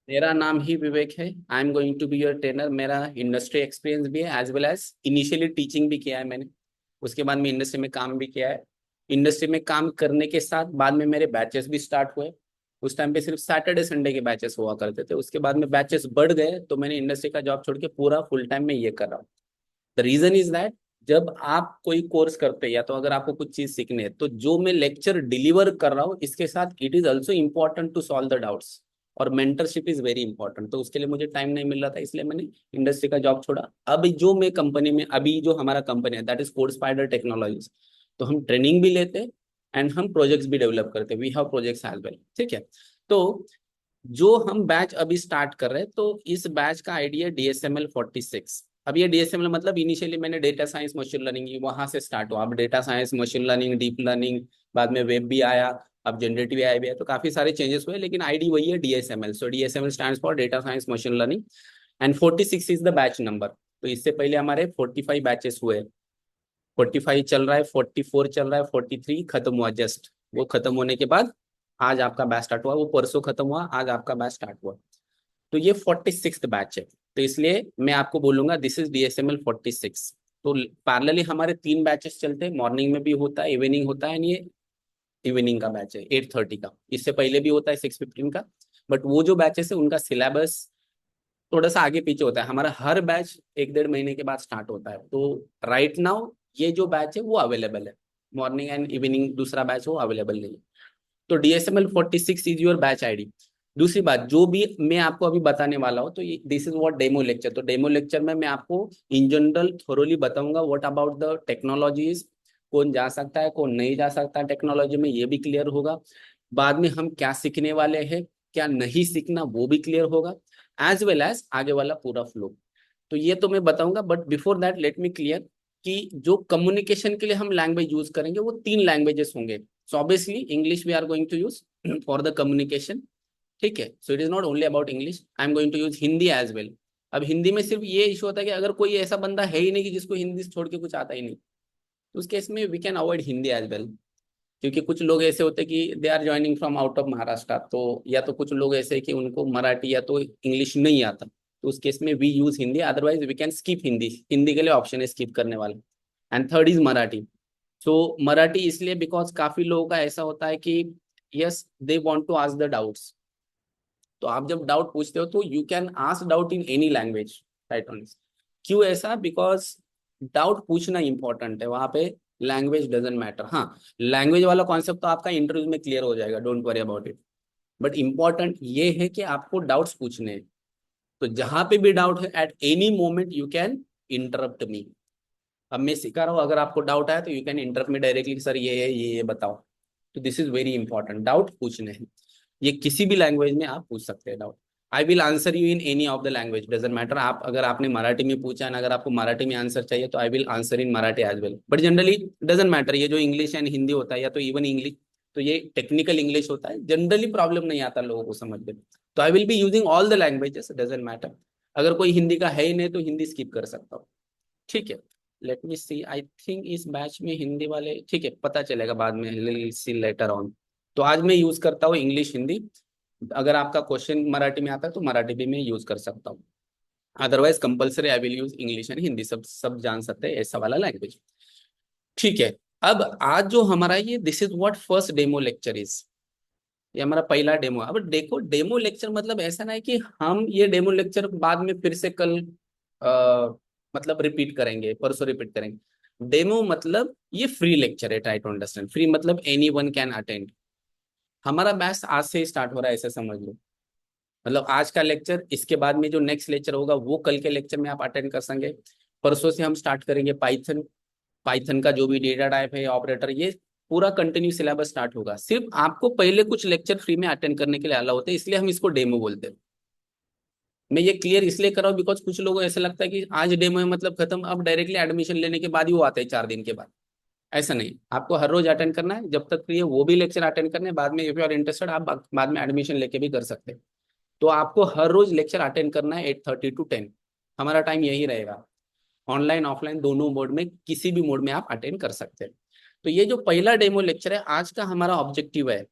मेरा नाम ही विवेक है। I am going to be your trainer. मेरा इंडस्ट्री एक्सपीरियंस भी है as well as initially teaching भी किया है मैंने। उसके बाद में इंडस्ट्री में काम भी किया है। इंडस्ट्री में काम करने के साथ बाद में मेरे बैचेस भी स्टार्ट हुए। उस टाइम पे सिर्फ सैटरडे संडे के बैचेस हुआ करते थे। उसके बाद में बैचेस बढ़ गए तो मैंने इंडस्ट्री का जॉब छोड़ के पूरा फुल टाइम में ये कर रहा हूँ। द रीजन इज दैट जब आप कोई कोर्स करते हैं या तो अगर आपको कुछ चीज सीखनी है तो जो मैं लेक्चर डिलीवर कर रहा हूँ इसके साथ it is also important to solve the doubts. और मेंटरशिप इज वेरी इंपॉर्टेंट, तो उसके लिए मुझे टाइम नहीं मिल रहा था, इसलिए मैंने इंडस्ट्री का जॉब छोड़ा। अब जो मैं कंपनी में अभी जो हमारा कंपनी है that is code spider technologies. तो हम ट्रेनिंग भी लेते एंड हम प्रोजेक्ट्स भी डेवलप करते, we have projects as well. ठीक है। तो जो हम बैच अभी स्टार्ट कर रहे हैं तो इस बैच का आइडिया DSML 46। अब ये DSML मतलब इनिशियली मैंने डेटा साइंस मशीन लर्निंग वहां से स्टार्ट हुआ। अब data science machine learning deep learning बाद में वेब भी आया, अब जनरेटिव AI भी आया, तो काफी सारे चेंजेस हुए लेकिन आईडी वही है DSML। So DSML stands for data science machine learning and 46 is the batch number. तो इससे पहले हमारे 45 बैचेस हुए। 45 चल रहा है, 44 चल रहा है, 43 खत्म हुआ जस्ट। वो खत्म होने के बाद आज आपका बैच स्टार्ट हुआ। वो परसों खत्म हुआ, आज आपका बैच स्टार्ट हुआ। तो ये 46th बैच है। तो इसलिए मैं आपको बोलूंगा दिस इज DSML 46। तो पैरेलली हमारे 3 बैचेस चलते हैं, मॉर्निंग में भी होता है, इवनिंग होता है, एंड ये इवनिंग का बैच है 8:30 का। इससे पहले भी होता है 6:15 का। बट वो जो बैचेस है उनका सिलेबस थोड़ा सा आगे पीछे होता है। हमारा हर बैच 1-1.5 महीने के बाद स्टार्ट होता है। तो राइट नाउ ये जो बैच है वो अवेलेबल है। मॉर्निंग एंड इवनिंग दूसरा बैच वो अवेलेबल नहीं है। तो DSML 46 is your batch ID. दूसरी बात जो भी मैं आपको अभी बताने वाला हूँ तो this is what demo lecture. तो डेमो लेक्चर में मैं आपको इन जनरल थोरोली बताऊंगा व्हाट अबाउट द टेक्नोलॉजीज, कौन जा सकता है कौन नहीं जा सकता टेक्नोलॉजी में, ये भी क्लियर होगा। बाद में हम क्या सीखने वाले हैं, क्या नहीं सीखना वो भी क्लियर होगा, एज वेल एज आगे वाला पूरा फ्लो। तो ये तो मैं बताऊंगा, but before that let me clear कि जो कम्युनिकेशन के लिए हम लैंग्वेज यूज करेंगे वो 3 लैंग्वेजेस होंगे। So obviously English we are going to use for the communication. ठीक है। So it is not only about English, I am going to use Hindi as well. अब हिंदी में सिर्फ ये इशू होता है कि अगर कोई ऐसा बंदा है ही नहीं कि जिसको हिंदी छोड़ के कुछ आता ही नहीं, तो उस केस में we can avoid Hindi as well. क्योंकि कुछ लोग ऐसे होते हैं कि they are joining from out of Maharashtra, तो या तो कुछ लोग ऐसे कि उनको मराठी या तो इंग्लिश नहीं आता, तो उस केस में we use Hindi, otherwise we can skip Hindi. Hindi के लिए ऑप्शन है स्किप करने वाला। And third is Marathi. So Marathi इसलिए बिकॉज काफी लोगों का ऐसा होता है कि yes they want to ask the doubts. तो आप जब डाउट पूछते हो तो you can ask doubt in any language, right on. क्यों ऐसा? बिकॉज डाउट पूछना इंपॉर्टेंट है वहां पे, लैंग्वेज डजेंट मैटर। हाँ, लैंग्वेज वाला कॉन्सेप्ट तो आपका इंटरव्यू में क्लियर हो जाएगा, don't worry about it. But important ये है कि आपको डाउट्स पूछने हैं। तो जहां पे भी डाउट है at any moment you can interrupt मी। अब मैं सिखा रहा हूँ, अगर आपको डाउट आया तो you can interrupt me directly, sir ये है ये बताओ। तो this is very important, doubt पूछने हैं। ये किसी भी लैंग्वेज में आप पूछ सकते हैं doubt. I will answer you in any of the language, doesn't matter. आप अगर आपने मराठी में पूछा है, अगर आपको मराठी में आंसर चाहिए तो I will answer in Marathi as well. But generally doesn't matter, ये जो इंग्लिश एंड हिंदी होता है या तो इवन इंग्लिश, तो ये टेक्निकल इंग्लिश होता है, जनरली प्रॉब्लम नहीं आता लोगों को समझने में। तो I will be using all the languages, doesn't matter. अगर कोई हिंदी का है ही नहीं तो हिंदी स्किप कर सकता हूँ। ठीक है। Let me see, I think इस बैच में हिंदी वाले, ठीक है पता चलेगा बाद में, सी लेटर ऑन। तो आज मैं यूज करता हूँ इंग्लिश हिंदी। अगर आपका क्वेश्चन मराठी में आता है तो मराठी भी मैं यूज कर सकता हूँ। Otherwise compulsory I will use English and Hindi, सब सब जान सकते हैं ऐसा वाला लैंग्वेज। ठीक है। अब आज जो हमारा ये this is what first demo lecture is, ये हमारा पहला डेमो। अब देखो डेमो लेक्चर मतलब ऐसा ना है कि हम ये डेमो लेक्चर बाद में फिर से कल आ, मतलब रिपीट करेंगे, परसों रिपीट करेंगे। डेमो मतलब ये फ्री लेक्चर है, ट्राई टू अंडरस्टैंड। फ्री मतलब एनी वन कैन अटेंड। हमारा बैच आज से ही स्टार्ट हो रहा है ऐसे समझ लो। मतलब आज का लेक्चर, इसके बाद में जो नेक्स्ट लेक्चर होगा वो कल के लेक्चर में आप अटेंड कर सकेंगे। परसों से हम स्टार्ट करेंगे पाइथन। पाइथन का जो भी डेटा टाइप है, ऑपरेटर, ये पूरा कंटिन्यू सिलेबस स्टार्ट होगा। सिर्फ आपको पहले कुछ लेक्चर फ्री में अटेंड करने के लिए अलाउ होते हैं, इसलिए हम इसको डेमो बोलते हैं। मैं ये क्लियर इसलिए कर रहा हूँ बिकॉज कुछ लोगों को ऐसा लगता है कि आज डेमो है मतलब खत्म, अब डायरेक्टली एडमिशन लेने के बाद ही वो आते हैं 4 दिन के बाद। ऐसा नहीं, आपको हर रोज अटेंड करना है, जब तक फ्री है वो भी लेक्चर अटेंड करने हैं। बाद में इफ यू आर इंटरेस्टेड आप बाद में एडमिशन लेके भी कर सकते हैं। तो आपको हर रोज लेक्चर अटेंड करना है 8:30 to 10। हमारा टाइम यही रहेगा। ऑनलाइन ऑफलाइन दोनों मोड में, किसी भी मोड में आप अटेंड कर सकते हैं। तो ये जो पहला डेमो लेक्चर है आज का, हमारा ऑब्जेक्टिव है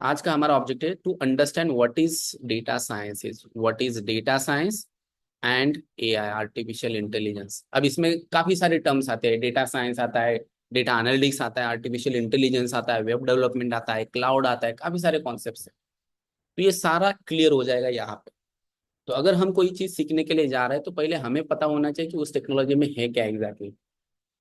आज का हमारा ऑब्जेक्ट है to understand what is data science is, what is data science and AI, artificial intelligence. अब इसमें काफी सारे टर्म्स आते हैं, डेटा साइंस आता है, डेटा एनालिटिक्स आता है, आर्टिफिशियल इंटेलिजेंस आता है, वेब डेवलपमेंट आता है, क्लाउड आता है, काफी सारे कॉन्सेप्ट्स है। तो ये सारा क्लियर हो जाएगा यहाँ पे। तो अगर हम कोई चीज सीखने के लिए जा रहे हैं तो पहले हमें पता होना चाहिए कि उस टेक्नोलॉजी में है क्या एग्जैक्टली।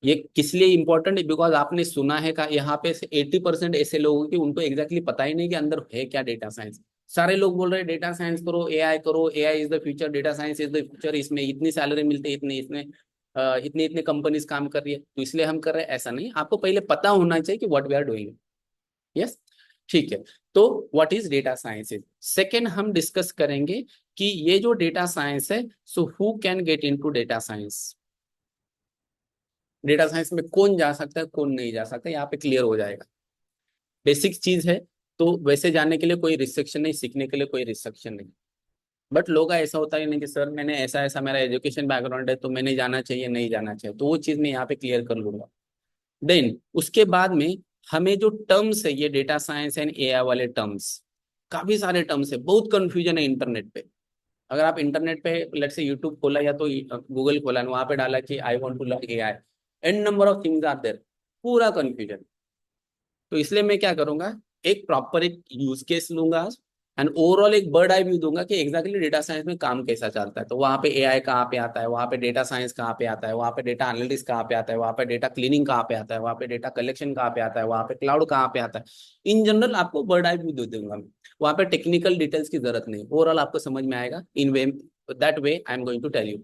ये किस लिए इंपॉर्टेंट है, बिकॉज आपने सुना है का यहाँ पे 80% ऐसे लोग हैं कि उनको एग्जैक्टली पता ही नहीं कि अंदर है क्या डेटा साइंस। सारे लोग बोल रहे हैं डेटा साइंस करो, एआई करो, AI is the future, data science is the future, इसमें इतनी सैलरी मिलती है, इतने इतने इतने इतने कंपनीज काम कर रही है, तो इसलिए हम कर रहे हैं। ऐसा नहीं, आपको पहले पता होना चाहिए कि what we are doing. Yes, ठीक है। तो what is data science is, second हम डिस्कस करेंगे कि ये जो डेटा साइंस है, so who can get into data science. Data science में कौन जा सकता है, कौन नहीं जा सकता, यहाँ पे क्लियर हो जाएगा। बेसिक चीज है, तो वैसे जाने के लिए कोई रिस्ट्रिक्शन नहीं, सीखने के लिए कोई रिस्ट्रिक्शन नहीं। बट लोग का ऐसा होता है नहीं कि सर मैंने ऐसा ऐसा मेरा एजुकेशन बैकग्राउंड है तो मैंने जाना चाहिए, नहीं जाना चाहिए, तो वो चीज मैं यहाँ पे क्लियर कर लूंगा। देन उसके बाद में हमें जो टर्म्स है, ये डेटा साइंस एंड एआई वाले टर्म्स, काफी सारे टर्म्स है, बहुत कंफ्यूजन है इंटरनेट पे। अगर आप इंटरनेट पे लेट से यूट्यूब खोला या तो गूगल खोला, वहां पे डाला कि I want to learn AI, n number of things are there, पूरा कंफ्यूजन। तो इसलिए मैं क्या करूंगा, एक प्रॉपर एक यूज केस लूंगा एंड ओवरऑल एक बर्ड आई व्यू दूंगा कि एग्जैक्टली डेटा साइंस में काम कैसा चलता है। तो वहां पे एआई कहाँ पे आता है, वहां पे डेटा साइंस कहाँ पे आता है, वहां पे डेटा एनालिटिक्स कहाँ पे आता है, वहां पे डेटा क्लीनिंग कहाँ पे आता है, वहां पे डेटा कलेक्शन कहाँ पे आता है, वहां पे क्लाउड कहाँ पे आता है। इन जनरल आपको बर्ड आई व्यू दे दूंगा मैं, वहां पे टेक्निकल डिटेल्स की जरूरत नहीं, ओवरऑल आपको समझ में आएगा। In way that way I am going to tell you.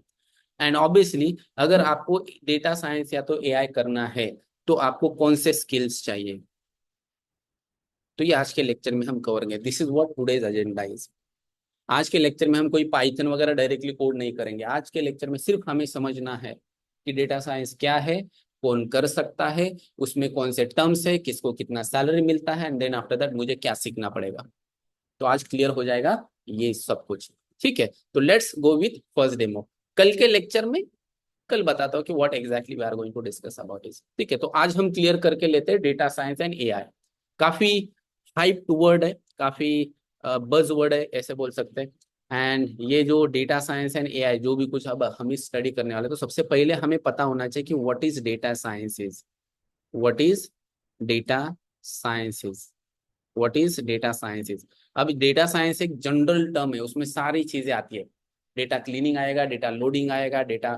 And obviously अगर आपको डेटा साइंस या तो एआई करना है तो आपको कौन से स्किल्स चाहिए, तो ये आज के लेक्चर में हम कवर करेंगे। This is what today's agenda is. आज के लेक्चर में हम कोई पाइथन वगैरह डायरेक्टली कोड नहीं करेंगे। आज के लेक्चर में सिर्फ हमें समझना है कि डेटा साइंस क्या है, कौन कर सकता है, उसमें कौन से टर्म्स है, किसको कितना सैलरी मिलता है, एंड देन आफ्टर दैट मुझे क्या सीखना पड़ेगा। तो आज क्लियर हो जाएगा ये सब कुछ। ठीक है, तो let's go with first demo. कल के लेक्चर में कल बताता हूँ कि what exactly we are going to discuss about is. ठीक है, तो आज हम क्लियर करके लेते हैं डेटा साइंस एंड एआई। काफी हाइप वर्ड है, काफी बज वर्ड है ऐसे बोल सकते हैं। एंड ये जो डेटा साइंस एंड एआई जो भी कुछ अब हम स्टडी करने वाले, तो सबसे पहले हमें पता होना चाहिए कि what is data science is, what is data science is, what is data science is. अब डेटा साइंस एक जनरल टर्म है, उसमें सारी चीजें आती है। डेटा क्लीनिंग आएगा, डेटा लोडिंग आएगा, डेटा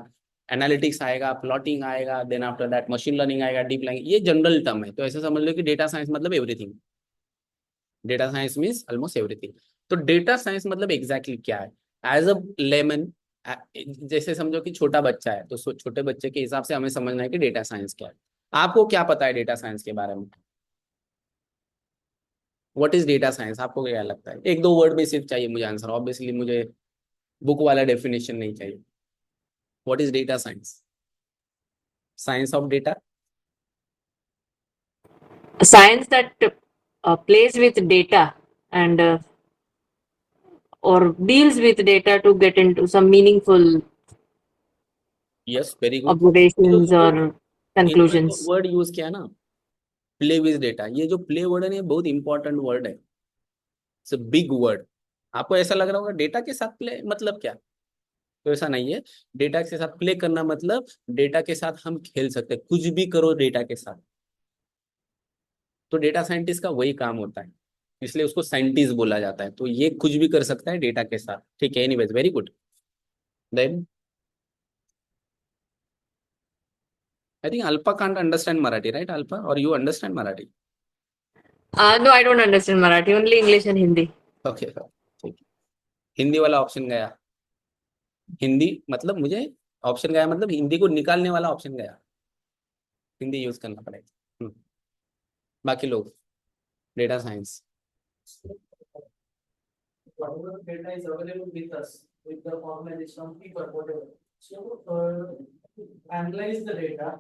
एनालिटिक्स आएगा, प्लॉटिंग आएगा, then after that machine learning आएगा, डीप लर्निंग, ये जनरल टर्म है। तो ऐसे समझ लो कि डेटा साइंस मतलब everything, data science means almost everything. तो डेटा साइंस मतलब एग्जैक्टली क्या है, एज अ लेमन, जैसे समझो कि छोटा बच्चा है, तो छोटे बच्चे के हिसाब से हमें समझना है कि डेटा साइंस क्या है। आपको क्या पता है डेटा साइंस के बारे में, व्हाट इज डेटा साइंस, आपको क्या लगता है? एक दो वर्ड में सिर्फ चाहिए मुझे आंसर, ऑब्वियसली मुझे बुक वाला डेफिनेशन नहीं चाहिए। What is data science, science of data. A science that plays with data and or deals with data to get into some meaningful yes, very good. ये जो observations वर्ड, or इन्होंने जो conclusions. Word use किया ना, play Vij data, ये जो play word है ना, ये बहुत इंपॉर्टेंट वर्ड है, इट्स बिग वर्ड। आपको ऐसा लग रहा होगा डेटा के साथ प्ले मतलब क्या, तो ऐसा नहीं है। डेटा के साथ प्ले करना मतलब डेटा के साथ हम खेल सकते हैं, कुछ भी करो डेटा के साथ। तो डेटा साइंटिस्ट का वही काम होता है, इसलिए उसको साइंटिस्ट बोला जाता है। तो ये कुछ भी कर सकता है डेटा के साथ। ठीक है, anyways very good. Then I think Alpa can't understand Marathi, right Alpa, और you understand Marathi? No, I don't understand Marathi, only English and Hindi. Okay, ठीक। हिंदी वाला ऑप्शन गया, हिंदी मतलब मुझे ऑप्शन गया मतलब हिंदी को निकालने वाला ऑप्शन गया, हिंदी यूज करना पड़ेगा। बाकी लोग data science. whatever data is available with us, with the organization, people, whatever. So, analyze the data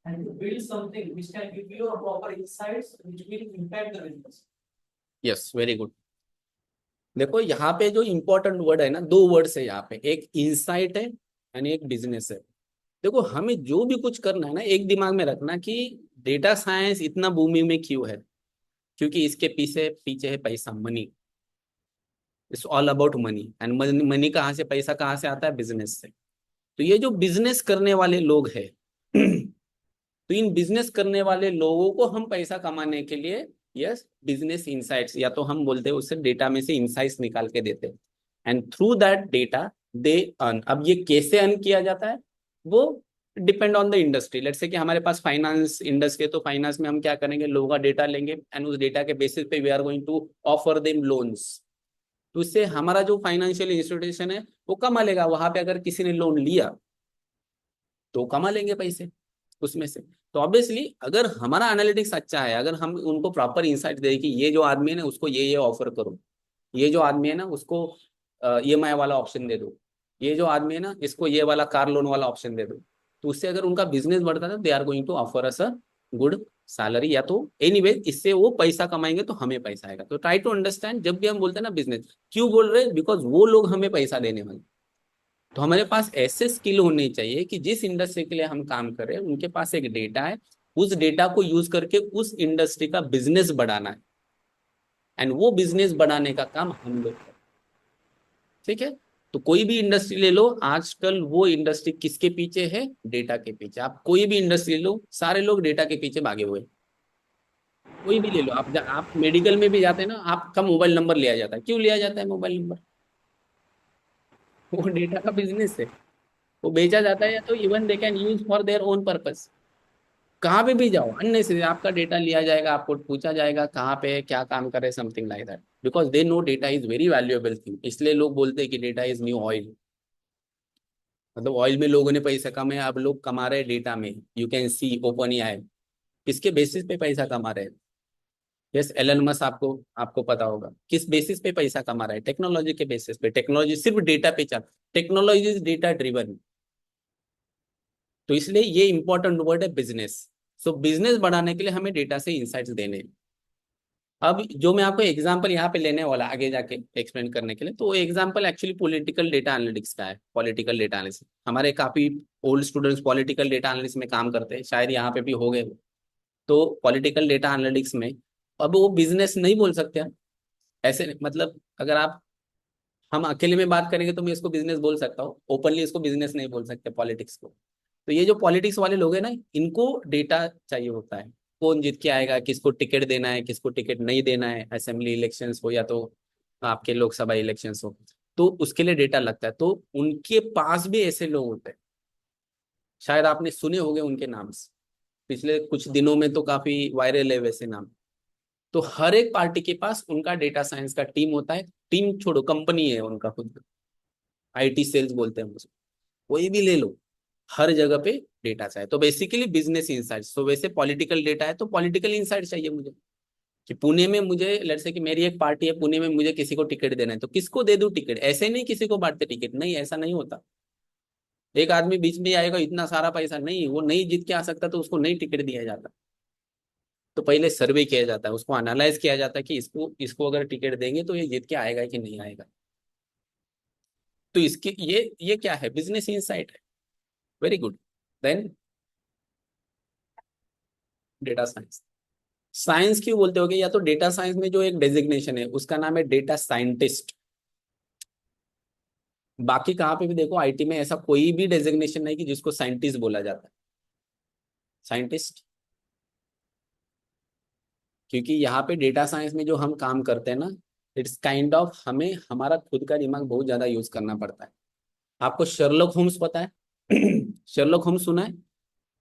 and to build something which can give you a proper insights which will impact the business. Yes, very good. देखो यहाँ पे जो important word है ना, दो words है यहाँ पे, एक इंसाइट है और एक बिजनेस है। देखो हमें जो भी कुछ करना है ना, एक दिमाग में रखना कि डेटा साइंस इतना बूमिंग में क्यों है। क्योंकि इसके पीछे पीछे है पैसा, money. It's all about money. And money कहाँ से, पैसा कहाँ से आता है? बिजनेस से। तो ये जो बिजनेस करने वाले लोग हैं तो इन बिजनेस करने वाले लोगों को हम पैसा कमाने के लिए, यस, बिजनेस इंसाइट्स, या तो हम बोलते हैं उससे डेटा में से इंसाइट्स निकाल के देते हैं, and through that data they earn. अब ये कैसे अर्न किया जाता है वो depend on the industry. Let's say कि हमारे पास फाइनेंस इंडस्ट्री है, तो फाइनेंस में हम क्या करेंगे, लोगों का डेटा लेंगे एंड उस डेटा के बेसिस पे we are going to offer them loans. तो इससे हमारा जो फाइनेंशियल इंस्टीट्यूशन है वो कमा लेगा। वहां पे अगर किसी ने लोन लिया तो कमा लेंगे पैसे उसमें से। तो ऑब्वियसली अगर हमारा एनालिटिक्स अच्छा है, अगर हम उनको प्रॉपर इंसाइट दे कि ये जो आदमी है ना उसको ये ऑफर करो, ये जो आदमी है ना उसको EMI वाला ऑप्शन दे दो, ये जो आदमी है ना इसको ये वाला कार लोन वाला ऑप्शन दे दो, तो उससे अगर उनका बिजनेस बढ़ता है they are going to offer us a good salary, या तो एनीवे इससे वो पैसा कमाएंगे तो हमें पैसा आएगा। तो ट्राई टू अंडरस्टैंड, जब भी हम बोलते हैं ना बिजनेस, क्यों बोल रहे हैं? बिकॉज वो लोग हमें पैसा देने वाले। तो हमारे पास ऐसे स्किल होने चाहिए कि जिस इंडस्ट्री के लिए हम काम कर रहे हैं उनके पास एक डेटा है, उस डेटा को यूज करके उस इंडस्ट्री का बिजनेस बढ़ाना है, एंड वो बिजनेस बढ़ाने का काम हम लोग करें। ठीक है? तो कोई भी इंडस्ट्री ले लो, आजकल वो इंडस्ट्री किसके पीछे है? डेटा के पीछे। आप कोई भी इंडस्ट्री लो, सारे लोग डेटा के पीछे भागे हुए हैं। कोई भी ले लो, आप मेडिकल में भी जाते हैं ना, आपका मोबाइल नंबर लिया जाता है। क्यों लिया जाता है मोबाइल नंबर? वो डेटा का बिजनेस है, वो बेचा जाता है, या तो even they can use for their own purpose. कहाँ पे भी जाओ अननेसेसरी आपका डेटा लिया जाएगा, आपको पूछा जाएगा कहाँ पे है, क्या काम करे, something like that, because they know data is very valuable thing. इसलिए लोग बोलते हैं कि डेटा इज न्यू ऑयल। मतलब ऑयल में लोगों ने पैसा कमाया, अब लोग कमा रहे हैं डेटा में। You can see open AI किसके बेसिस पे पैसा कमा रहे हैं। यस, एलन मस्क, आपको आपको पता होगा किस बेसिस पे पैसा कमा रहा है? टेक्नोलॉजी के बेसिस पे। टेक्नोलॉजी सिर्फ डेटा पे चल, टेक्नोलॉजी इज डेटा ड्रिवन। तो इसलिए ये इंपॉर्टेंट वर्ड है बिजनेस। सो बिजनेस बढ़ाने के लिए हमें डेटा से इंसाइट्स देने हैं। अब जो मैं आपको एग्जांपल यहाँ पे लेने वाला आगे जाके एक्सप्लेन करने के लिए, तो example actually political data analytics का है। पॉलिटिकल डेटा एनालिसिस, हमारे काफी old students political data analysis में काम करते हैं, शायद यहाँ पे भी हो गए। तो पॉलिटिकल डेटा एनालिटिक्स में अब वो बिजनेस नहीं बोल सकते हैं। ऐसे मतलब अगर आप हम अकेले में बात करेंगे तो मैं इसको बिजनेस बोल सकता हूँ, ओपनली इसको बिजनेस नहीं बोल सकते पॉलिटिक्स को। तो ये जो पॉलिटिक्स वाले लोग हैं ना, इनको डेटा चाहिए होता है। कौन जीत के आएगा, किसको टिकट देना है, किसको टिकट नहीं देना है, असेंबली इलेक्शंस हो या तो आपके लोकसभा इलेक्शंस हो, तो उसके लिए डेटा लगता है। तो उनके पास भी ऐसे लोग होते हैं, शायद आपने सुने होंगे उनके नाम से, पिछले कुछ दिनों में तो काफी वायरल है वैसे नाम। तो हर एक पार्टी के पास उनका डेटा साइंस का टीम होता है। टीम छोड़ो, कंपनी है उनका खुद, IT सेल्स बोलते हैं उसको। कोई भी ले लो, हर जगह पे डेटा चाहिए। तो बेसिकली बिजनेस इंसाइट्स। तो वैसे पॉलिटिकल डेटा है तो पॉलिटिकल इंसाइट चाहिए मुझे, कि पुणे में मुझे, लेट्स से कि मेरी एक पार्टी है पुणे में, मुझे किसी को टिकट देना है, तो किसको दे दूं टिकट? ऐसे नहीं किसी को बांटते टिकट, नहीं, ऐसा नहीं होता। एक आदमी बीच में आएगा, इतना सारा पैसा नहीं, वो नहीं जीत के आ सकता तो उसको नहीं टिकट दिया जाता। तो पहले सर्वे किया जाता है, उसको एनालाइज किया जाता है कि इसको इसको अगर टिकट देंगे तो ये जीत के आएगा कि नहीं आएगा। तो इसके ये क्या है? बिजनेस इंसाइट है। Very good. Then data science. Science क्यों बोलते होगे? या तो डेटा साइंस में जो एक डेजिग्नेशन है उसका नाम है डेटा साइंटिस्ट। बाकी कहाँ पे भी देखो IT में ऐसा कोई भी डेजिग्नेशन नहीं कि जिसको साइंटिस्ट बोला जाता है। साइंटिस्ट, क्योंकि यहाँ पे डेटा साइंस में जो हम काम करते हैं ना, इट्स काइंड ऑफ हमें हमारा खुद का दिमाग बहुत ज्यादा यूज करना पड़ता है। आपको शर्लॉक होम्स पता है? शर्लॉक होम्स सुना है?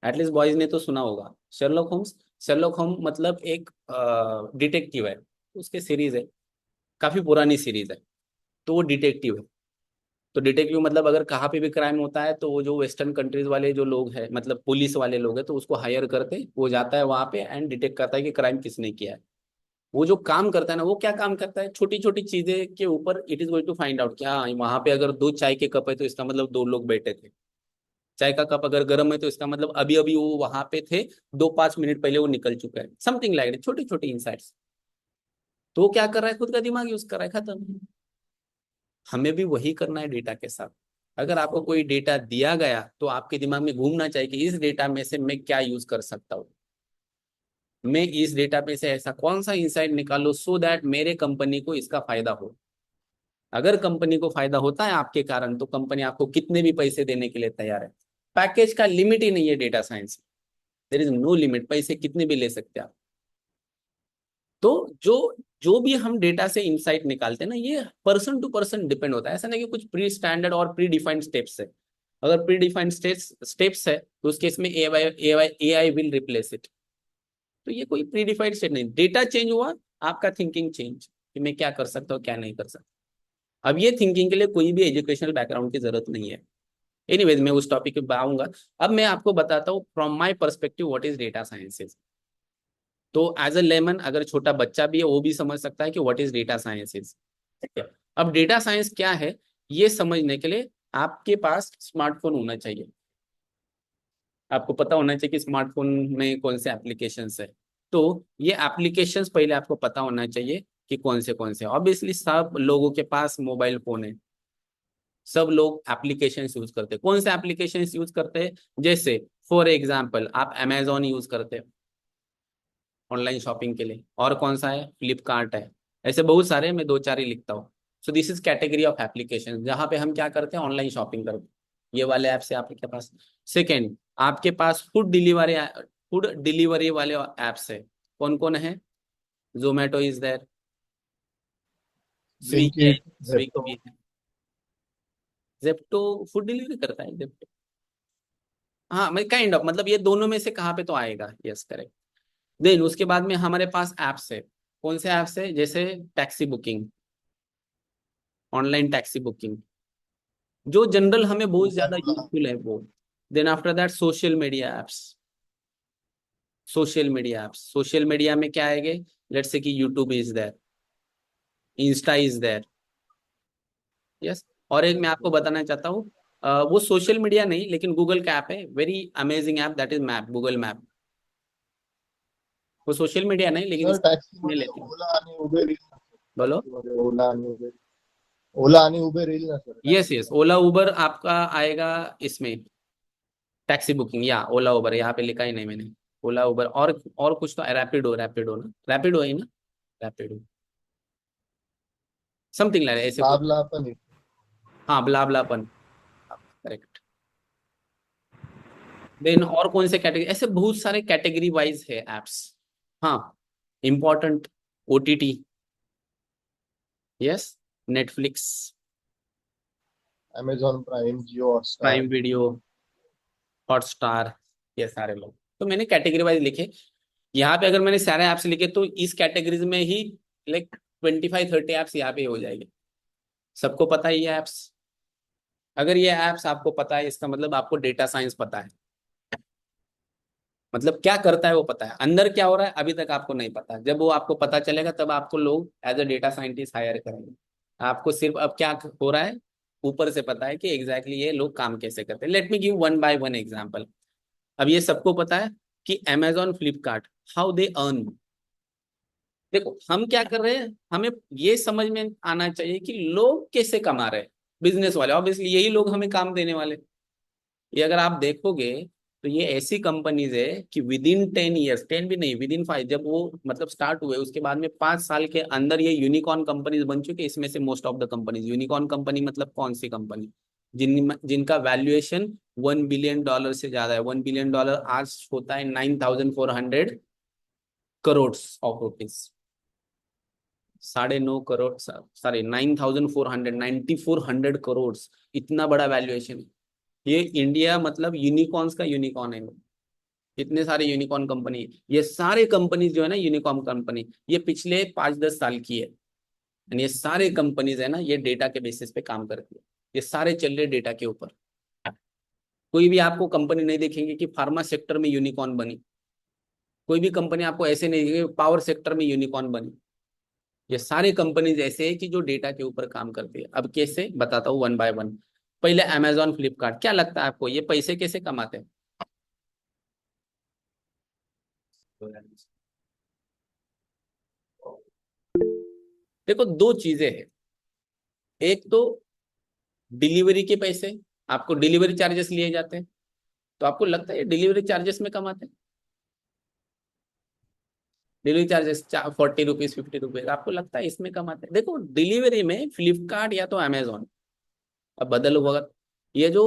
एटलीस्ट बॉयज ने तो सुना होगा शर्लॉक होम्स। शर्लॉक होम मतलब एक डिटेक्टिव है, उसके सीरीज है, काफी पुरानी सीरीज है। तो वो डिटेक्टिव है। तो डिटेक्टिव मतलब अगर कहाँ पे भी क्राइम होता है तो वो जो वेस्टर्न कंट्रीज वाले जो लोग हैं, मतलब पुलिस वाले लोग हैं, तो उसको हायर करते, वो जाता है वहां पे एंड डिटेक्ट करता है कि क्राइम किसने किया है। वो जो काम करता है ना, वो क्या काम करता है, छोटी छोटी चीजें के ऊपर it is going to find out क्या वहां पे अगर 2 चाय के कप है तो इसका मतलब 2 लोग बैठे थे। चाय का कप अगर गर्म है तो इसका मतलब अभी अभी वो वहां पे थे, 2-5 मिनट पहले वो निकल चुका है, समथिंग लाइक छोटी छोटी इंसाइट्स। तो वो क्या कर रहा है? खुद का दिमाग यूज कर रहा है, खत्म। हमें भी वही करना है डेटा के साथ। अगर आपको कोई डेटा दिया गया तो आपके दिमाग में घूमना चाहिए कि इस डेटा में से मैं क्या यूज कर सकता हूँ। मैं इस डेटा पे से ऐसा कौन सा इंसाइट निकालूं सो दैट मेरे कंपनी को इसका फायदा हो। अगर कंपनी को फायदा होता है आपके कारण, तो कंपनी आपको कितने भी पैसे देने के लिए तैयार है। पैकेज का लिमिट ही नहीं है data science, there is no limit, पैसे कितने भी ले सकते हैं आप। तो जो जो भी हम डेटा से इंसाइट निकालते हैं ना, ये पर्सन टू पर्सन डिपेंड होता है। ऐसा नहीं कि कुछ प्री स्टैंडर्ड और प्री डिफाइंड स्टेप्स है। अगर प्री डिफाइंड स्टेप्स है तो उस केस में ए आई विल रिप्लेस इट। तो ये कोई प्री डिफाइंड स्टेप नहीं, डेटा चेंज हुआ, आपका थिंकिंग चेंज कि मैं क्या कर सकता हूँ क्या नहीं कर सकता। अब ये थिंकिंग के लिए कोई भी एजुकेशनल बैकग्राउंड की जरूरत नहीं है। एनीवेज मैं उस टॉपिक पे आऊंगा। अब मैं आपको बताता हूँ from my perspective what is data sciences. तो एज अ लेमन, अगर छोटा बच्चा भी है वो भी समझ सकता है कि व्हाट इज डेटा साइंसेज। ठीक है। अब डेटा साइंस क्या है ये समझने के लिए आपके पास स्मार्टफोन होना चाहिए। आपको पता होना चाहिए कि स्मार्टफोन में कौन से एप्लीकेशंस है। तो ये एप्लीकेशंस पहले आपको पता होना चाहिए कि कौन से। ऑब्वियसली सब लोगों के पास मोबाइल फोन है, सब लोग एप्लीकेशन यूज करते हैं। कौन से एप्लीकेशन यूज करते हैं? जैसे फॉर एग्जाम्पल आप अमेजोन यूज करते हैं ऑनलाइन शॉपिंग के लिए, और कौन सा है? फ्लिपकार्ट है। ऐसे बहुत सारे, मैं दो चार ही लिखता हूँ। सो this is category of application जहाँ पे हम क्या करते हैं? ऑनलाइन शॉपिंग करते हैं। ये वाले ऐप से आपके पास। सेकेंड, आपके पास फूड डिलीवरी वाले ऐप्स है। कौन कौन है? जोमेटो इज देयर, स्विगी है, ब्लिंकिट, स्विगी जेप्टो। भी है। जेप्टो फूड डिलीवरी करता है जेप्टो? हाँ, मैं काइंड ऑफ, मतलब ये दोनों में से कहाँ पे तो आएगा। Yes correct. देन उसके बाद में हमारे पास ऐप्स है। कौन से ऐप्स है? जैसे taxi booking, online taxi booking, जो जनरल हमें बहुत उबर, ज्यादा ओला। यूजफुल है वो। Then after that social media apps. Social media में क्या आएंगे? लेट्स से कि YouTube is there, Insta is there. Yes. और एक मैं आपको बताना चाहता हूँ, वो सोशल मीडिया नहीं लेकिन गूगल का ऐप है, very amazing app, that is map, Google map. वो सोशल मीडिया नहीं लेकिन सर इसका टॅक्सी नहीं मध्ये लेते हैं। ओला आणि उबेर येईल ना सर? बोलो। टॅक्सी मध्ये ओला आणि उबेर येईल ना सर यस टॅक्सी यस, मध्ये? ओला उबर आपका आएगा इसमें, टैक्सी बुकिंग या ओला उबर, यहाँ पे लिखा ही नहीं मैंने। ओला उबर और कुछ तो रैपिडो, रैपिडो ना, रैपिडो है ना, रैपिडो समथिंग लाइक ऐसे कुछ। ब्ला पण येईल. हाँ, ब्लाबलापन, करेक्ट। देन और कौन से कैटेगरी, ऐसे बहुत सारे कैटेगरी वाइज है एप्स। हाँ, important, OTT, yes, Netflix, Amazon Prime, Jio Hotstar. Prime video, Hotstar, ये सारे लोग। तो मैंने कैटेगरी वाइज लिखे। यहाँ पे अगर मैंने सारे ऐप्स लिखे तो इस कैटेगरीज में ही लाइक 25-30 ऐप्स यहाँ पे हो जाएंगे। सबको पता है ये ऐप्स? अगर ये ऐप्स आपको पता है इसका मतलब आपको डेटा साइंस पता है। मतलब क्या करता है वो पता है, अंदर क्या हो रहा है अभी तक आपको नहीं पता। जब वो आपको पता चलेगा तब आपको लोग as a data scientist hire करेंगे। आपको सिर्फ अब क्या हो रहा है ऊपर से पता है कि एग्जैक्टली ये लोग काम कैसे करते हैं। Let me give one by one example. अब ये सबको पता है कि Amazon, Flipkart, how they earn. देखो हम क्या कर रहे हैं, हमें ये समझ में आना चाहिए कि लोग कैसे कमा रहे हैं। बिजनेस वाले, ऑब्वियसली यही लोग हमें काम देने वाले। ये अगर आप देखोगे तो ये ऐसी कंपनीज है कि विद इन 10 ईयर्स, 10 भी नहीं, विद इन 5, जब वो मतलब स्टार्ट हुए उसके बाद में 5 साल के अंदर ये यूनिकॉर्न कंपनीज बन चुके। इसमें से most of the companies unicorn company, मतलब कौन सी कंपनी? जिनका वैल्यूएशन $1 बिलियन से ज्यादा है। $1 बिलियन आज होता है 9,400 crore of rupees. 9.5 crore, sorry 9,400 इतना बड़ा वैल्यूएशन है। ये इंडिया मतलब यूनिकॉर्न्स का यूनिकॉर्न है। इतने सारे यूनिकॉर्न कंपनी, ये सारे कंपनीज जो है ना यूनिकॉर्न कंपनी, ये पिछले 5-10 साल की है। यानी ये सारे कंपनीज है ना, ये डेटा के बेसिस पे काम करती है। ये सारे चल रहे डेटा के ऊपर। कोई भी आपको कंपनी नहीं देखेंगे कि फार्मा सेक्टर में यूनिकॉर्न बनी। कोई भी कंपनी आपको ऐसे नहीं देखेगी पावर सेक्टर में यूनिकॉर्न बनी। ये सारे कंपनीज ऐसे है कि जो डेटा के ऊपर काम करती है। अब कैसे बताता हूँ वन बाय वन। पहले अमेजॉन, फ्लिपकार्ट, क्या लगता है आपको ये पैसे कैसे कमाते हैं? देखो दो चीजें हैं। एक तो डिलीवरी के पैसे, आपको डिलीवरी चार्जेस लिए जाते हैं। तो आपको लगता है डिलीवरी चार्जेस में कमाते हैं? डिलीवरी चार्जेस 40 रुपीज 50 रुपीज, आपको लगता है इसमें कमाते हैं? देखो डिलीवरी में फ्लिपकार्ट या तो अमेजोन, अब बदल होगा, ये जो